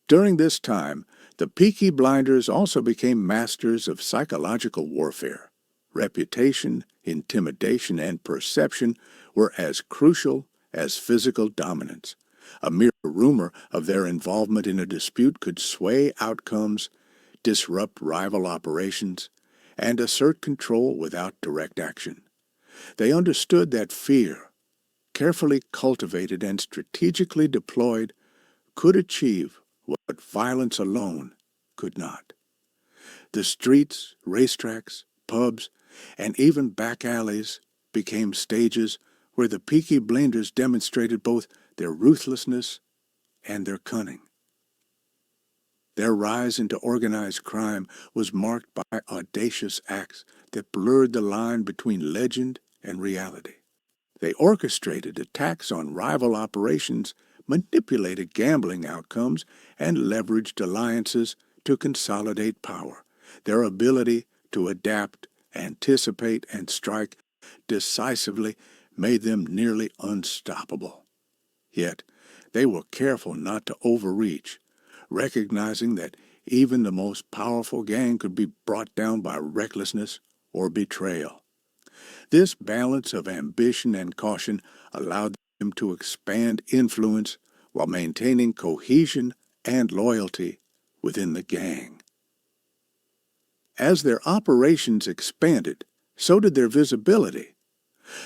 During this time, the Peaky Blinders also became masters of psychological warfare. Reputation, intimidation, and perception were as crucial as physical dominance. A mere rumor of their involvement in a dispute could sway outcomes, disrupt rival operations, and assert control without direct action. They understood that fear, carefully cultivated and strategically deployed, could achieve what violence alone could not. The streets, racetracks, pubs, and even back alleys became stages where the Peaky Blinders demonstrated both their ruthlessness and their cunning. Their rise into organized crime was marked by audacious acts that blurred the line between legend and reality. They orchestrated attacks on rival operations, manipulated gambling outcomes, and leveraged alliances to consolidate power. Their ability to adapt, anticipate, and strike decisively made them nearly unstoppable. Yet, they were careful not to overreach, recognizing that even the most powerful gang could be brought down by recklessness or betrayal. This balance of ambition and caution allowed them to expand influence while maintaining cohesion and loyalty within the gang. As their operations expanded, so did their visibility.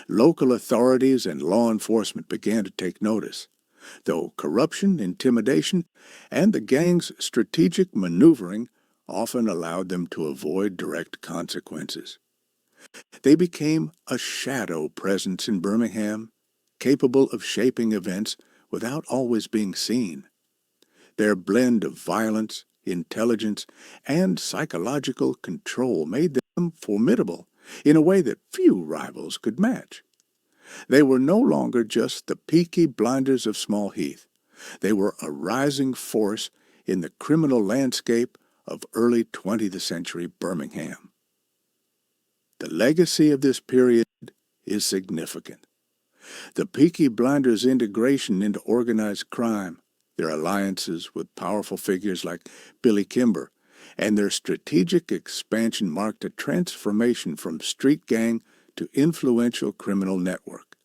Local authorities and law enforcement began to take notice, though corruption, intimidation, and the gang's strategic maneuvering often allowed them to avoid direct consequences. They became a shadow presence in Birmingham, capable of shaping events without always being seen. Their blend of violence, intelligence, and psychological control made them formidable in a way that few rivals could match. They were no longer just the Peaky Blinders of Small Heath. They were a rising force in the criminal landscape of early 20th century Birmingham. The legacy of this period is significant. The Peaky Blinders' integration into organized crime, their alliances with powerful figures like Billy Kimber, and their strategic expansion marked a transformation from street gang to influential criminal network.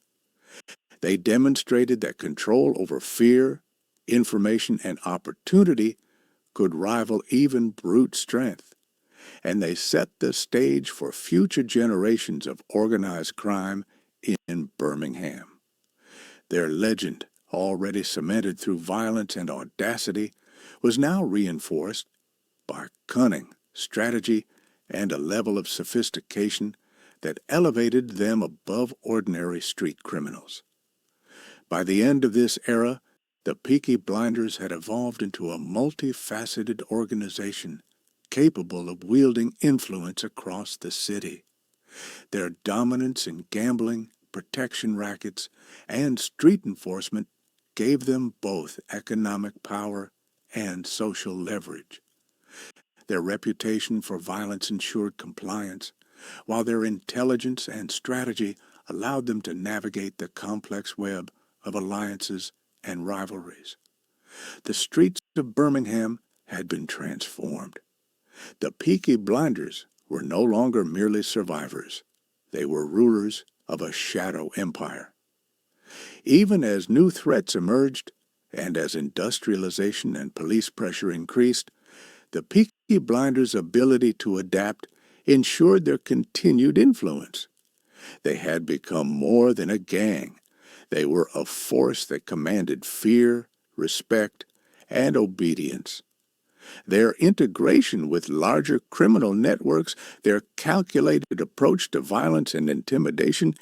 They demonstrated that control over fear, information, and opportunity could rival even brute strength, and they set the stage for future generations of organized crime in Birmingham. Their legend, already cemented through violence and audacity, was now reinforced by cunning, strategy, and a level of sophistication that elevated them above ordinary street criminals. By the end of this era, the Peaky Blinders had evolved into a multifaceted organization capable of wielding influence across the city. Their dominance in gambling, protection rackets, and street enforcement gave them both economic power and social leverage. Their reputation for violence ensured compliance, while their intelligence and strategy allowed them to navigate the complex web of alliances and rivalries. The streets of Birmingham had been transformed. The Peaky Blinders were no longer merely survivors. They were rulers of a shadow empire. Even as new threats emerged, and as industrialization and police pressure increased, the Peaky Blinders' ability to adapt ensured their continued influence. They had become more than a gang. They were a force that commanded fear, respect, and obedience. Their integration with larger criminal networks, their calculated approach to violence and intimidation,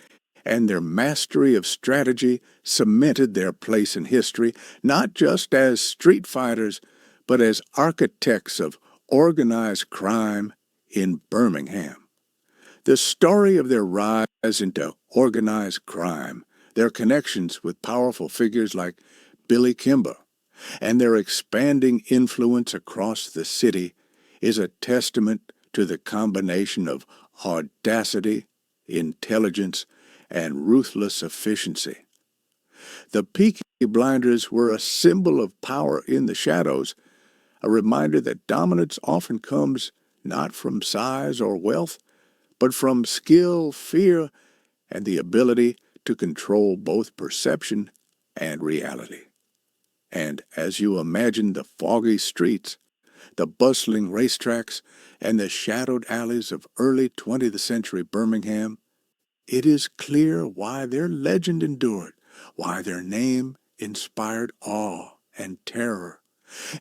and their mastery of strategy cemented their place in history, not just as street fighters, but as architects of organized crime in Birmingham. The story of their rise into organized crime, their connections with powerful figures like Billy Kimber, and their expanding influence across the city is a testament to the combination of audacity, intelligence, and ruthless efficiency. The Peaky Blinders were a symbol of power in the shadows, a reminder that dominance often comes not from size or wealth, but from skill, fear, and the ability to control both perception and reality. And as you imagine the foggy streets, the bustling racetracks, and the shadowed alleys of early 20th century Birmingham, it is clear why their legend endured, why their name inspired awe and terror,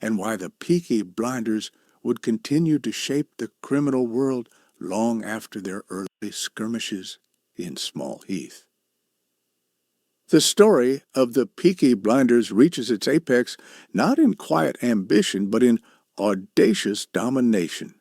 and why the Peaky Blinders would continue to shape the criminal world long after their early skirmishes in Small Heath. The story of the Peaky Blinders reaches its apex not in quiet ambition, but in audacious domination.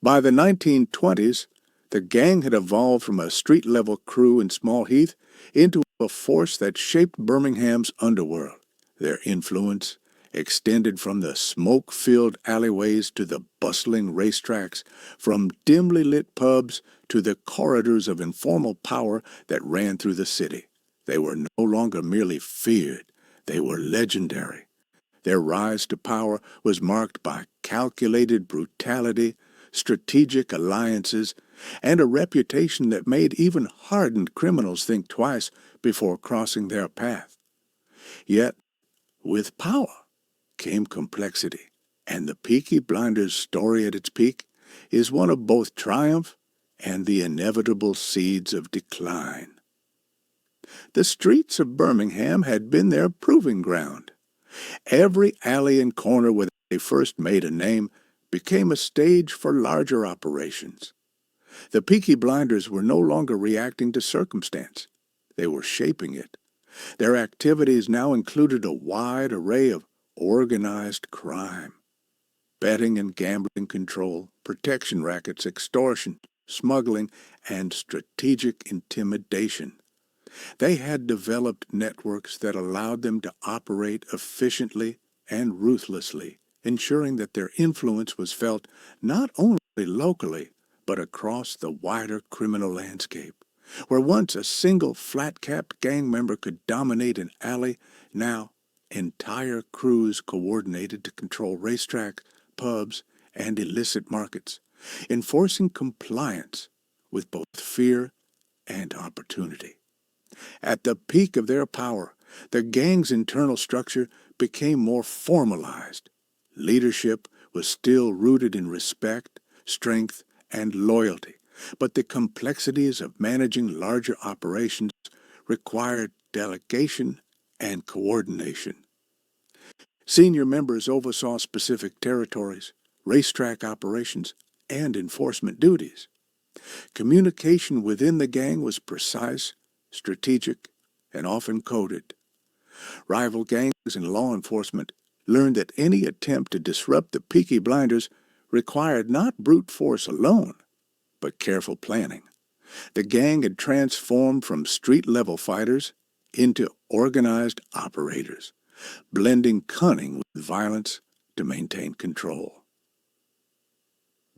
By the 1920s, the gang had evolved from a street-level crew in Small Heath into a force that shaped Birmingham's underworld. Their influence extended from the smoke-filled alleyways to the bustling racetracks, from dimly lit pubs to the corridors of informal power that ran through the city. They were no longer merely feared, they were legendary. Their rise to power was marked by calculated brutality, strategic alliances, and a reputation that made even hardened criminals think twice before crossing their path. Yet, with power came complexity, and the Peaky Blinders' story at its peak is one of both triumph and the inevitable seeds of decline. The streets of Birmingham had been their proving ground. Every alley and corner where they first made a name became a stage for larger operations. The Peaky Blinders were no longer reacting to circumstance. They were shaping it. Their activities now included a wide array of organized crime: betting and gambling control, protection rackets, extortion, smuggling, and strategic intimidation. They had developed networks that allowed them to operate efficiently and ruthlessly, ensuring that their influence was felt not only locally, but across the wider criminal landscape. Where once a single flat-capped gang member could dominate an alley, now entire crews coordinated to control racetracks, pubs, and illicit markets, enforcing compliance with both fear and opportunity. At the peak of their power, the gang's internal structure became more formalized. Leadership was still rooted in respect, strength, and loyalty, but the complexities of managing larger operations required delegation and coordination. Senior members oversaw specific territories, racetrack operations, and enforcement duties. Communication within the gang was precise, strategic, and often coded. Rival gangs and law enforcement learned that any attempt to disrupt the Peaky Blinders required not brute force alone, but careful planning. The gang had transformed from street-level fighters into organized operators, blending cunning with violence to maintain control.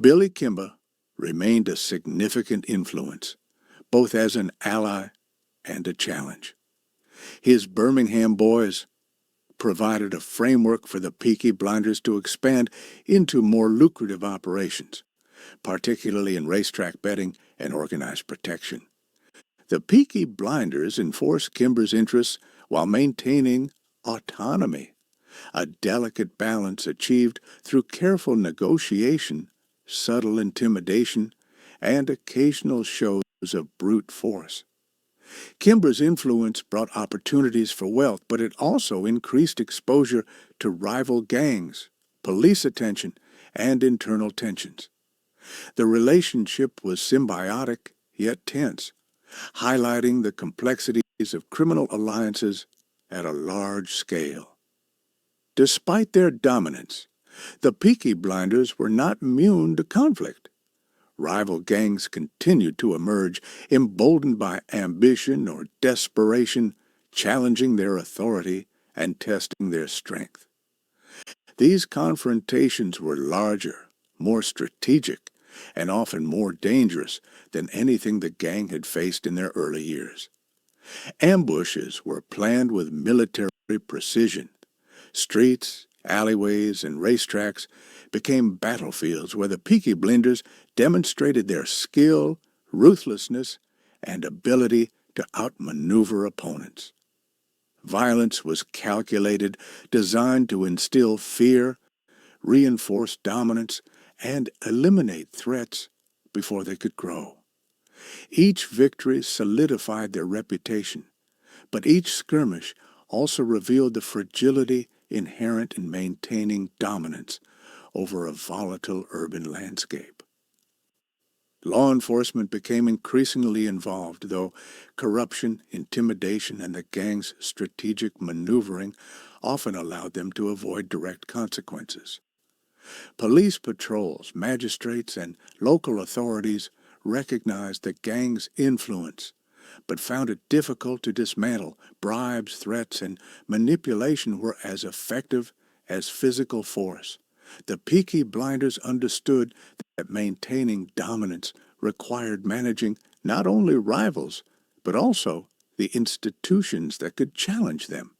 Billy Kimber remained a significant influence, both as an ally and a challenge. His Birmingham boys provided a framework for the Peaky Blinders to expand into more lucrative operations, particularly in racetrack betting and organized protection. The Peaky Blinders enforced Kimber's interests while maintaining autonomy, a delicate balance achieved through careful negotiation, subtle intimidation, and occasional shows of brute force. Kimber's influence brought opportunities for wealth, but it also increased exposure to rival gangs, police attention, and internal tensions. The relationship was symbiotic yet tense, highlighting the complexities of criminal alliances at a large scale. Despite their dominance, the Peaky Blinders were not immune to conflict. Rival gangs continued to emerge, emboldened by ambition or desperation, challenging their authority and testing their strength. These confrontations were larger, more strategic, and often more dangerous than anything the gang had faced in their early years. Ambushes were planned with military precision. Streets, alleyways, and racetracks became battlefields where the Peaky Blinders demonstrated their skill, ruthlessness, and ability to outmaneuver opponents. Violence was calculated, designed to instill fear, reinforce dominance, and eliminate threats before they could grow. Each victory solidified their reputation, but each skirmish also revealed the fragility inherent in maintaining dominance over a volatile urban landscape. Law enforcement became increasingly involved, though corruption, intimidation, and the gang's strategic maneuvering often allowed them to avoid direct consequences. Police patrols, magistrates, and local authorities recognized the gang's influence, but found it difficult to dismantle. Bribes, threats, and manipulation were as effective as physical force. The Peaky Blinders understood that maintaining dominance required managing not only rivals, but also the institutions that could challenge them.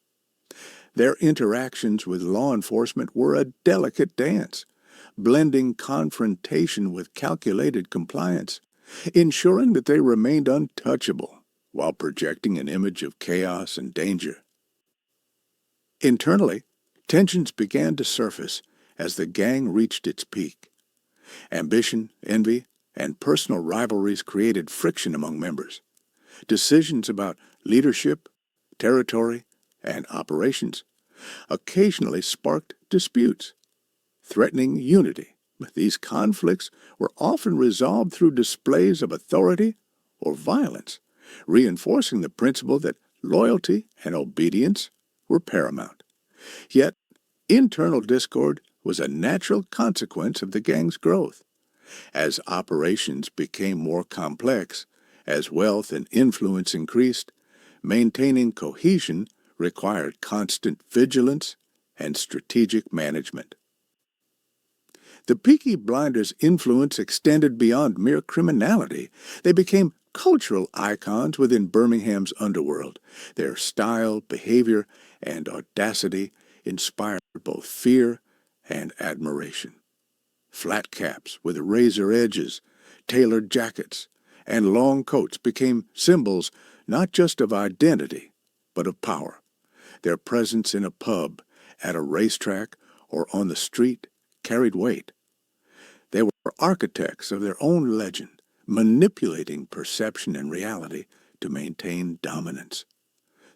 Their interactions with law enforcement were a delicate dance, blending confrontation with calculated compliance, ensuring that they remained untouchable while projecting an image of chaos and danger. Internally, tensions began to surface as the gang reached its peak. Ambition, envy, and personal rivalries created friction among members. Decisions about leadership, territory, and operations occasionally sparked disputes, threatening unity. These conflicts were often resolved through displays of authority or violence, reinforcing the principle that loyalty and obedience were paramount. Yet, internal discord was a natural consequence of the gang's growth. As operations became more complex, as wealth and influence increased, maintaining cohesion required constant vigilance and strategic management. The Peaky Blinders' influence extended beyond mere criminality. They became cultural icons within Birmingham's underworld. Their style, behavior, and audacity inspired both fear and admiration. Flat caps with razor edges, tailored jackets, and long coats became symbols not just of identity, but of power. Their presence in a pub, at a racetrack, or on the street carried weight. They were architects of their own legend, manipulating perception and reality to maintain dominance.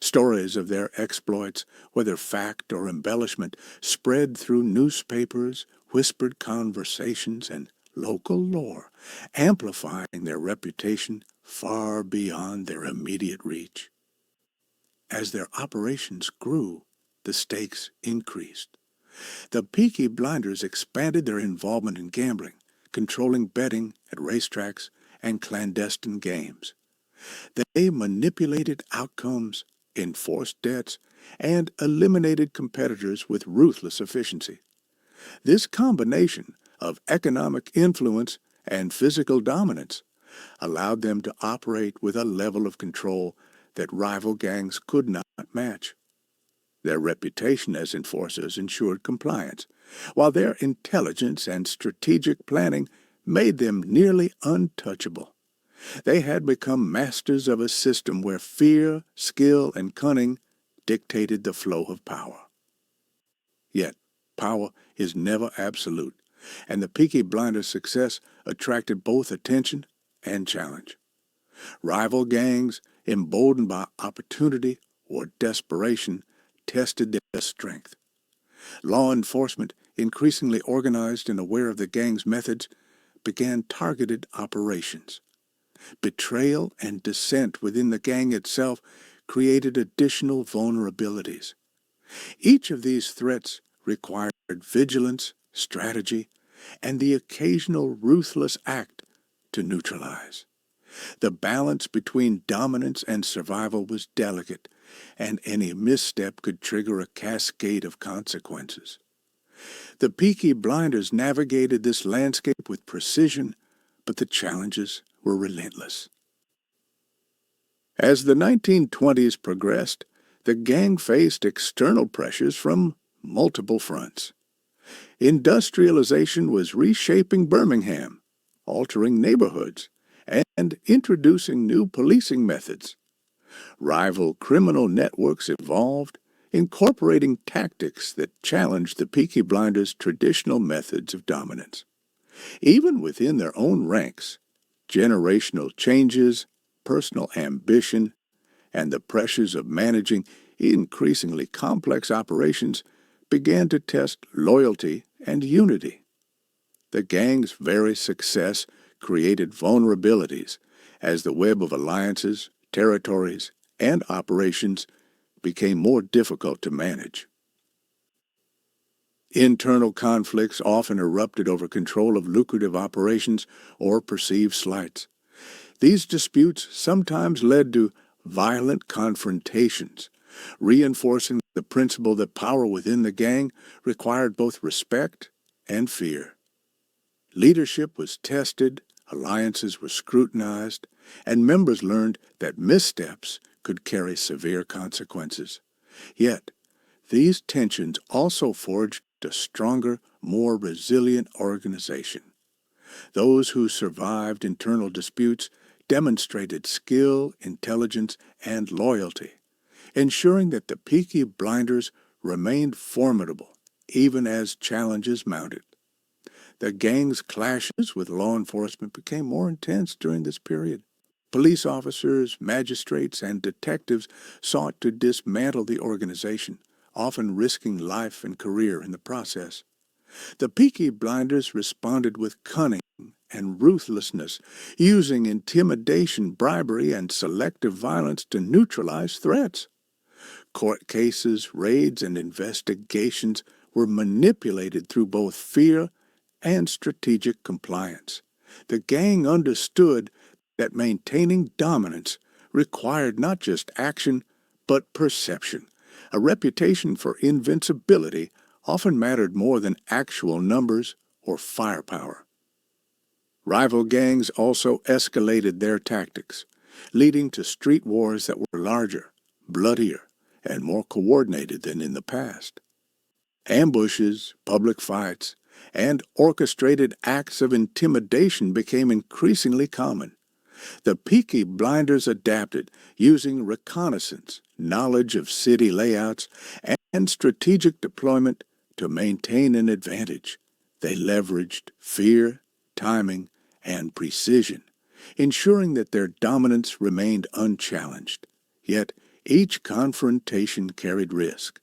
Stories of their exploits, whether fact or embellishment, spread through newspapers, whispered conversations, and local lore, amplifying their reputation far beyond their immediate reach. As their operations grew, the stakes increased. The Peaky Blinders expanded their involvement in gambling, controlling betting at racetracks and clandestine games. They manipulated outcomes, enforced debts, and eliminated competitors with ruthless efficiency. This combination of economic influence and physical dominance allowed them to operate with a level of control that rival gangs could not match. Their reputation as enforcers ensured compliance, while their intelligence and strategic planning made them nearly untouchable. They had become masters of a system where fear, skill, and cunning dictated the flow of power. Yet, power is never absolute, and the Peaky Blinders' success attracted both attention and challenge. Rival gangs, emboldened by opportunity or desperation, tested their strength. Law enforcement, increasingly organized and aware of the gang's methods, began targeted operations. Betrayal and dissent within the gang itself created additional vulnerabilities. Each of these threats required vigilance, strategy, and the occasional ruthless act to neutralize. The balance between dominance and survival was delicate, and any misstep could trigger a cascade of consequences. The Peaky Blinders navigated this landscape with precision, but the challenges were relentless. As the 1920s progressed, the gang faced external pressures from multiple fronts. Industrialization was reshaping Birmingham, altering neighborhoods, and introducing new policing methods. Rival criminal networks evolved, incorporating tactics that challenged the Peaky Blinders' traditional methods of dominance. Even within their own ranks, generational changes, personal ambition, and the pressures of managing increasingly complex operations began to test loyalty and unity. The gang's very success created vulnerabilities as the web of alliances, territories, and operations became more difficult to manage. Internal conflicts often erupted over control of lucrative operations or perceived slights. These disputes sometimes led to violent confrontations, reinforcing the principle that power within the gang required both respect and fear. Leadership was tested, alliances were scrutinized, and members learned that missteps could carry severe consequences. Yet, these tensions also forged a stronger, more resilient organization. Those who survived internal disputes demonstrated skill, intelligence, and loyalty, ensuring that the Peaky Blinders remained formidable even as challenges mounted. The gang's clashes with law enforcement became more intense during this period. Police officers, magistrates, and detectives sought to dismantle the organization, often risking life and career in the process. The Peaky Blinders responded with cunning and ruthlessness, using intimidation, bribery, and selective violence to neutralize threats. Court cases, raids, and investigations were manipulated through both fear and strategic compliance. The gang understood that maintaining dominance required not just action, but perception. A reputation for invincibility often mattered more than actual numbers or firepower. Rival gangs also escalated their tactics, leading to street wars that were larger, bloodier, and more coordinated than in the past. Ambushes, public fights, and orchestrated acts of intimidation became increasingly common. The Peaky Blinders adapted using reconnaissance, knowledge of city layouts, and strategic deployment to maintain an advantage. They leveraged fear, timing, and precision, ensuring that their dominance remained unchallenged. Yet each confrontation carried risk.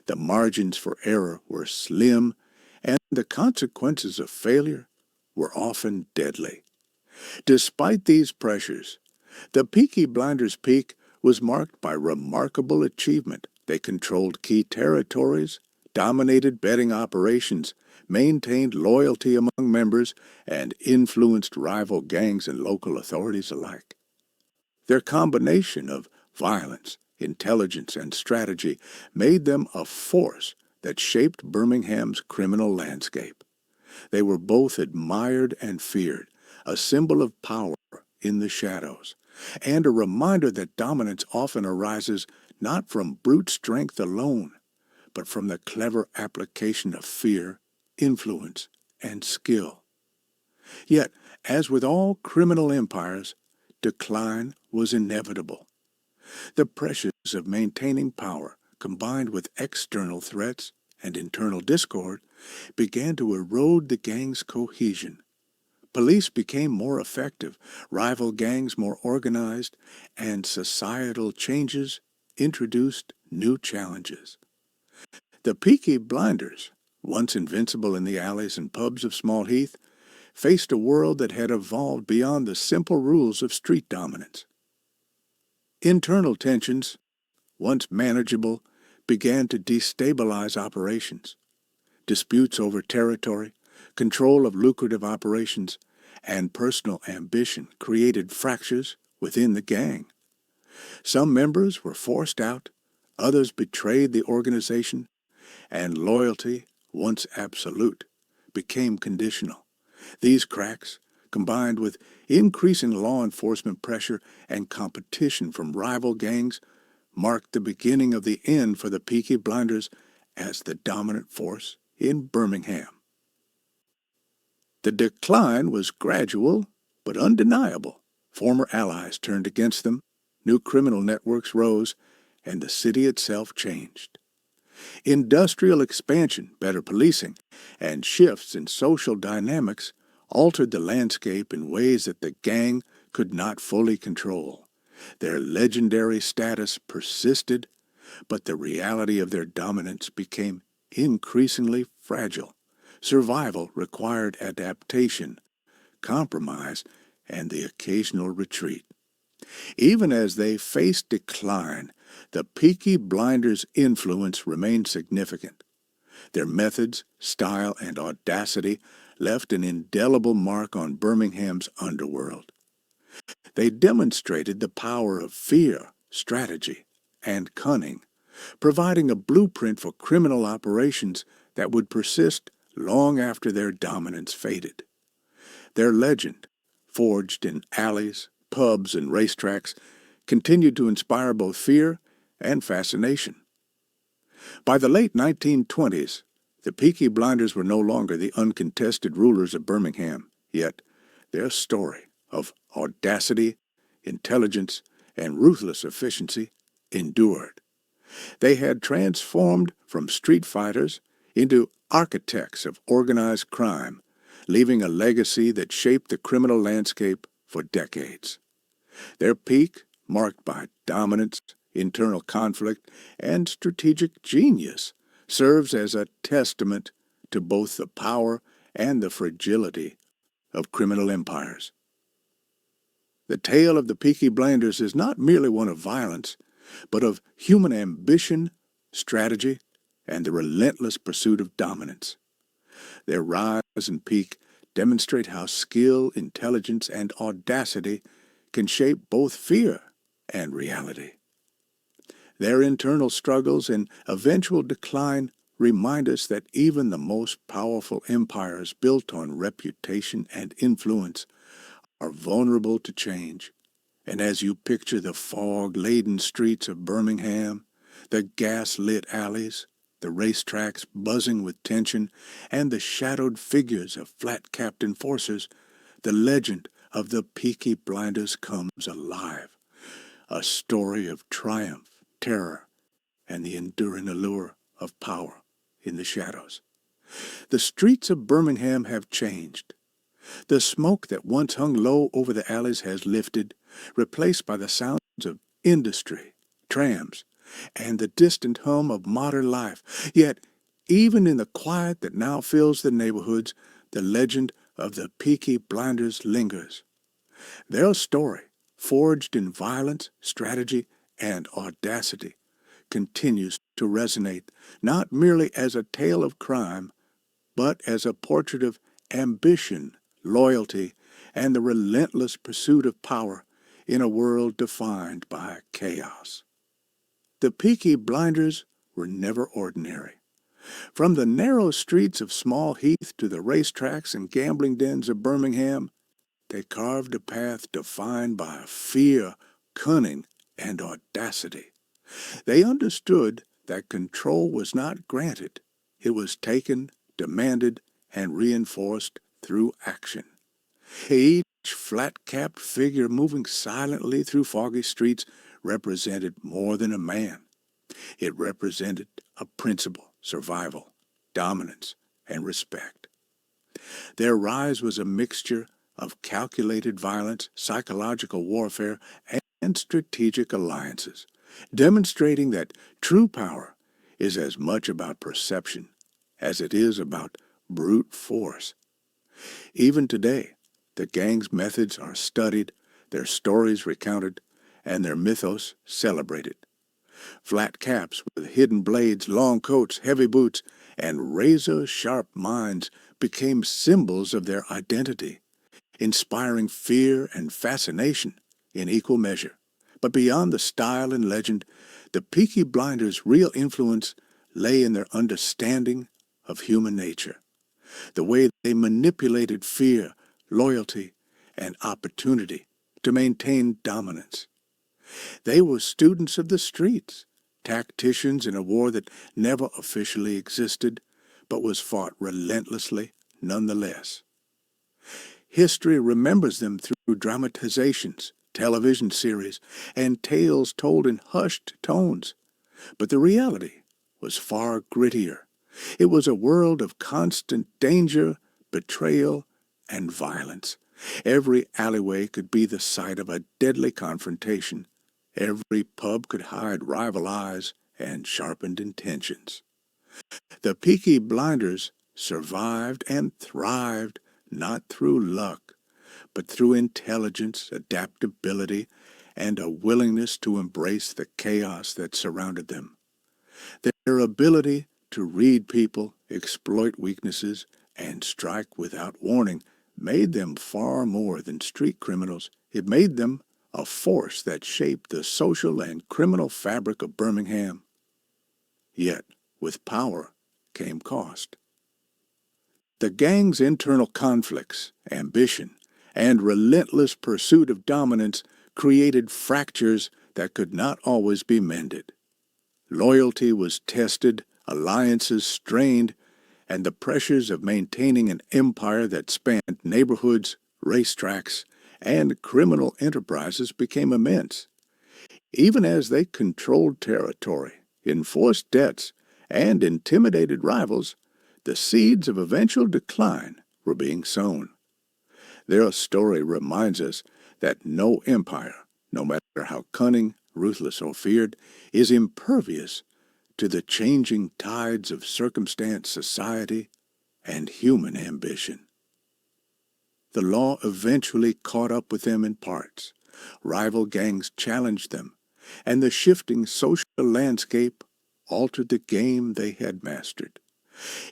The margins for error were slim, and the consequences of failure were often deadly. Despite these pressures, the Peaky Blinders' peak was marked by remarkable achievement. They controlled key territories, dominated betting operations, maintained loyalty among members, and influenced rival gangs and local authorities alike. Their combination of violence, intelligence, and strategy made them a force that shaped Birmingham's criminal landscape. They were both admired and feared, a symbol of power in the shadows, and a reminder that dominance often arises not from brute strength alone, but from the clever application of fear, influence, and skill. Yet, as with all criminal empires, decline was inevitable. The pressures of maintaining power, combined with external threats and internal discord, began to erode the gang's cohesion. Police became more effective, rival gangs more organized, and societal changes introduced new challenges. The Peaky Blinders, once invincible in the alleys and pubs of Small Heath, faced a world that had evolved beyond the simple rules of street dominance. Internal tensions, once manageable, began to destabilize operations. Disputes over territory, control of lucrative operations, and personal ambition created fractures within the gang. Some members were forced out, others betrayed the organization, and loyalty, once absolute, became conditional. These cracks, combined with increasing law enforcement pressure and competition from rival gangs, marked the beginning of the end for the Peaky Blinders as the dominant force in Birmingham. The decline was gradual but undeniable. Former allies turned against them, new criminal networks rose, and the city itself changed. Industrial expansion, better policing, and shifts in social dynamics altered the landscape in ways that the gang could not fully control. Their legendary status persisted, but the reality of their dominance became increasingly fragile. Survival required adaptation, compromise, and the occasional retreat. Even as they faced decline, the Peaky Blinders' influence remained significant. Their methods, style, and audacity left an indelible mark on Birmingham's underworld. They demonstrated the power of fear, strategy, and cunning, providing a blueprint for criminal operations that would persist long after their dominance faded. Their legend, forged in alleys, pubs, and racetracks, continued to inspire both fear and fascination. By the late 1920s, the Peaky Blinders were no longer the uncontested rulers of Birmingham, yet their story of audacity, intelligence, and ruthless efficiency endured. They had transformed from street fighters into architects of organized crime, leaving a legacy that shaped the criminal landscape for decades. Their peak, marked by dominance, internal conflict, and strategic genius, serves as a testament to both the power and the fragility of criminal empires. The tale of the Peaky Blinders is not merely one of violence, but of human ambition, strategy, and the relentless pursuit of dominance. Their rise and peak demonstrate how skill, intelligence, and audacity can shape both fear and reality. Their internal struggles and eventual decline remind us that even the most powerful empires built on reputation and influence are vulnerable to change. And as you picture the fog-laden streets of Birmingham, the gas-lit alleys, the racetracks buzzing with tension, and the shadowed figures of flat-capped enforcers, the legend of the Peaky Blinders comes alive, a story of triumph, terror, and the enduring allure of power in the shadows. The streets of Birmingham have changed. The smoke that once hung low over the alleys has lifted, replaced by the sounds of industry, trams, and the distant hum of modern life. Yet, even in the quiet that now fills the neighborhoods, the legend of the Peaky Blinders lingers. Their story, forged in violence, strategy, and audacity, continues to resonate not merely as a tale of crime, but as a portrait of ambition, loyalty, and the relentless pursuit of power in a world defined by chaos. The Peaky Blinders were never ordinary. From the narrow streets of Small Heath to the racetracks and gambling dens of Birmingham, they carved a path defined by fear, cunning, and audacity. They understood that control was not granted. It was taken, demanded, and reinforced through action. Each flat-capped figure moving silently through foggy streets represented more than a man. It represented a principle, survival, dominance, and respect. Their rise was a mixture of calculated violence, psychological warfare, and strategic alliances, demonstrating that true power is as much about perception as it is about brute force. Even today, the gang's methods are studied, their stories recounted, and their mythos celebrated. Flat caps with hidden blades, long coats, heavy boots, and razor-sharp minds became symbols of their identity, inspiring fear and fascination in equal measure. But beyond the style and legend, the Peaky Blinders' real influence lay in their understanding of human nature, the way they manipulated fear, loyalty, and opportunity to maintain dominance. They were students of the streets, tacticians in a war that never officially existed, but was fought relentlessly nonetheless. History remembers them through dramatizations, television series, and tales told in hushed tones. But the reality was far grittier. It was a world of constant danger, betrayal, and violence. Every alleyway could be the site of a deadly confrontation. Every pub could hide rival eyes and sharpened intentions. The Peaky Blinders survived and thrived not through luck, but through intelligence, adaptability, and a willingness to embrace the chaos that surrounded them. Their ability to read people, exploit weaknesses, and strike without warning made them far more than street criminals. It made them a force that shaped the social and criminal fabric of Birmingham. Yet, with power came cost. The gang's internal conflicts, ambition, and relentless pursuit of dominance created fractures that could not always be mended. Loyalty was tested, alliances strained, and the pressures of maintaining an empire that spanned neighborhoods, racetracks, and criminal enterprises became immense. Even as they controlled territory, enforced debts, and intimidated rivals, the seeds of eventual decline were being sown. Their story reminds us that no empire, no matter how cunning, ruthless, or feared, is impervious to the changing tides of circumstance, society, and human ambition. The law eventually caught up with them in parts. Rival gangs challenged them, and the shifting social landscape altered the game they had mastered.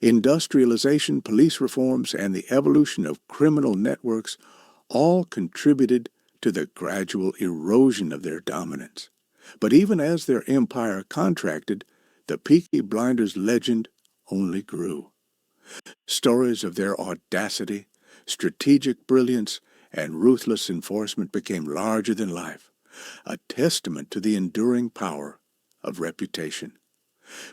Industrialization, police reforms, and the evolution of criminal networks all contributed to the gradual erosion of their dominance. But even as their empire contracted, the Peaky Blinders legend only grew. Stories of their audacity, strategic brilliance, and ruthless enforcement became larger than life, a testament to the enduring power of reputation.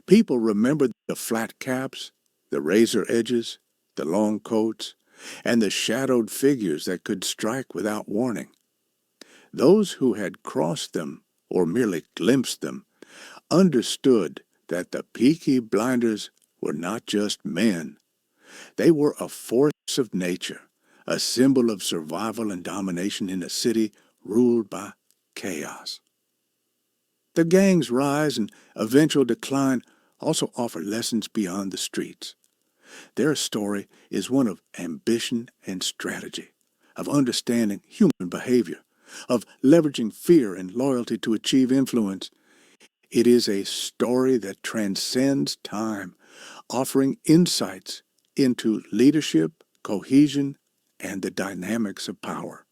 People remembered the flat caps, the razor edges, the long coats, and the shadowed figures that could strike without warning. Those who had crossed them, or merely glimpsed them, understood that the Peaky Blinders were not just men. They were a force of nature, a symbol of survival and domination in a city ruled by chaos. The gang's rise and eventual decline also offer lessons beyond the streets. Their story is one of ambition and strategy, of understanding human behavior, of leveraging fear and loyalty to achieve influence. It is a story that transcends time, offering insights into leadership, cohesion, and the dynamics of power.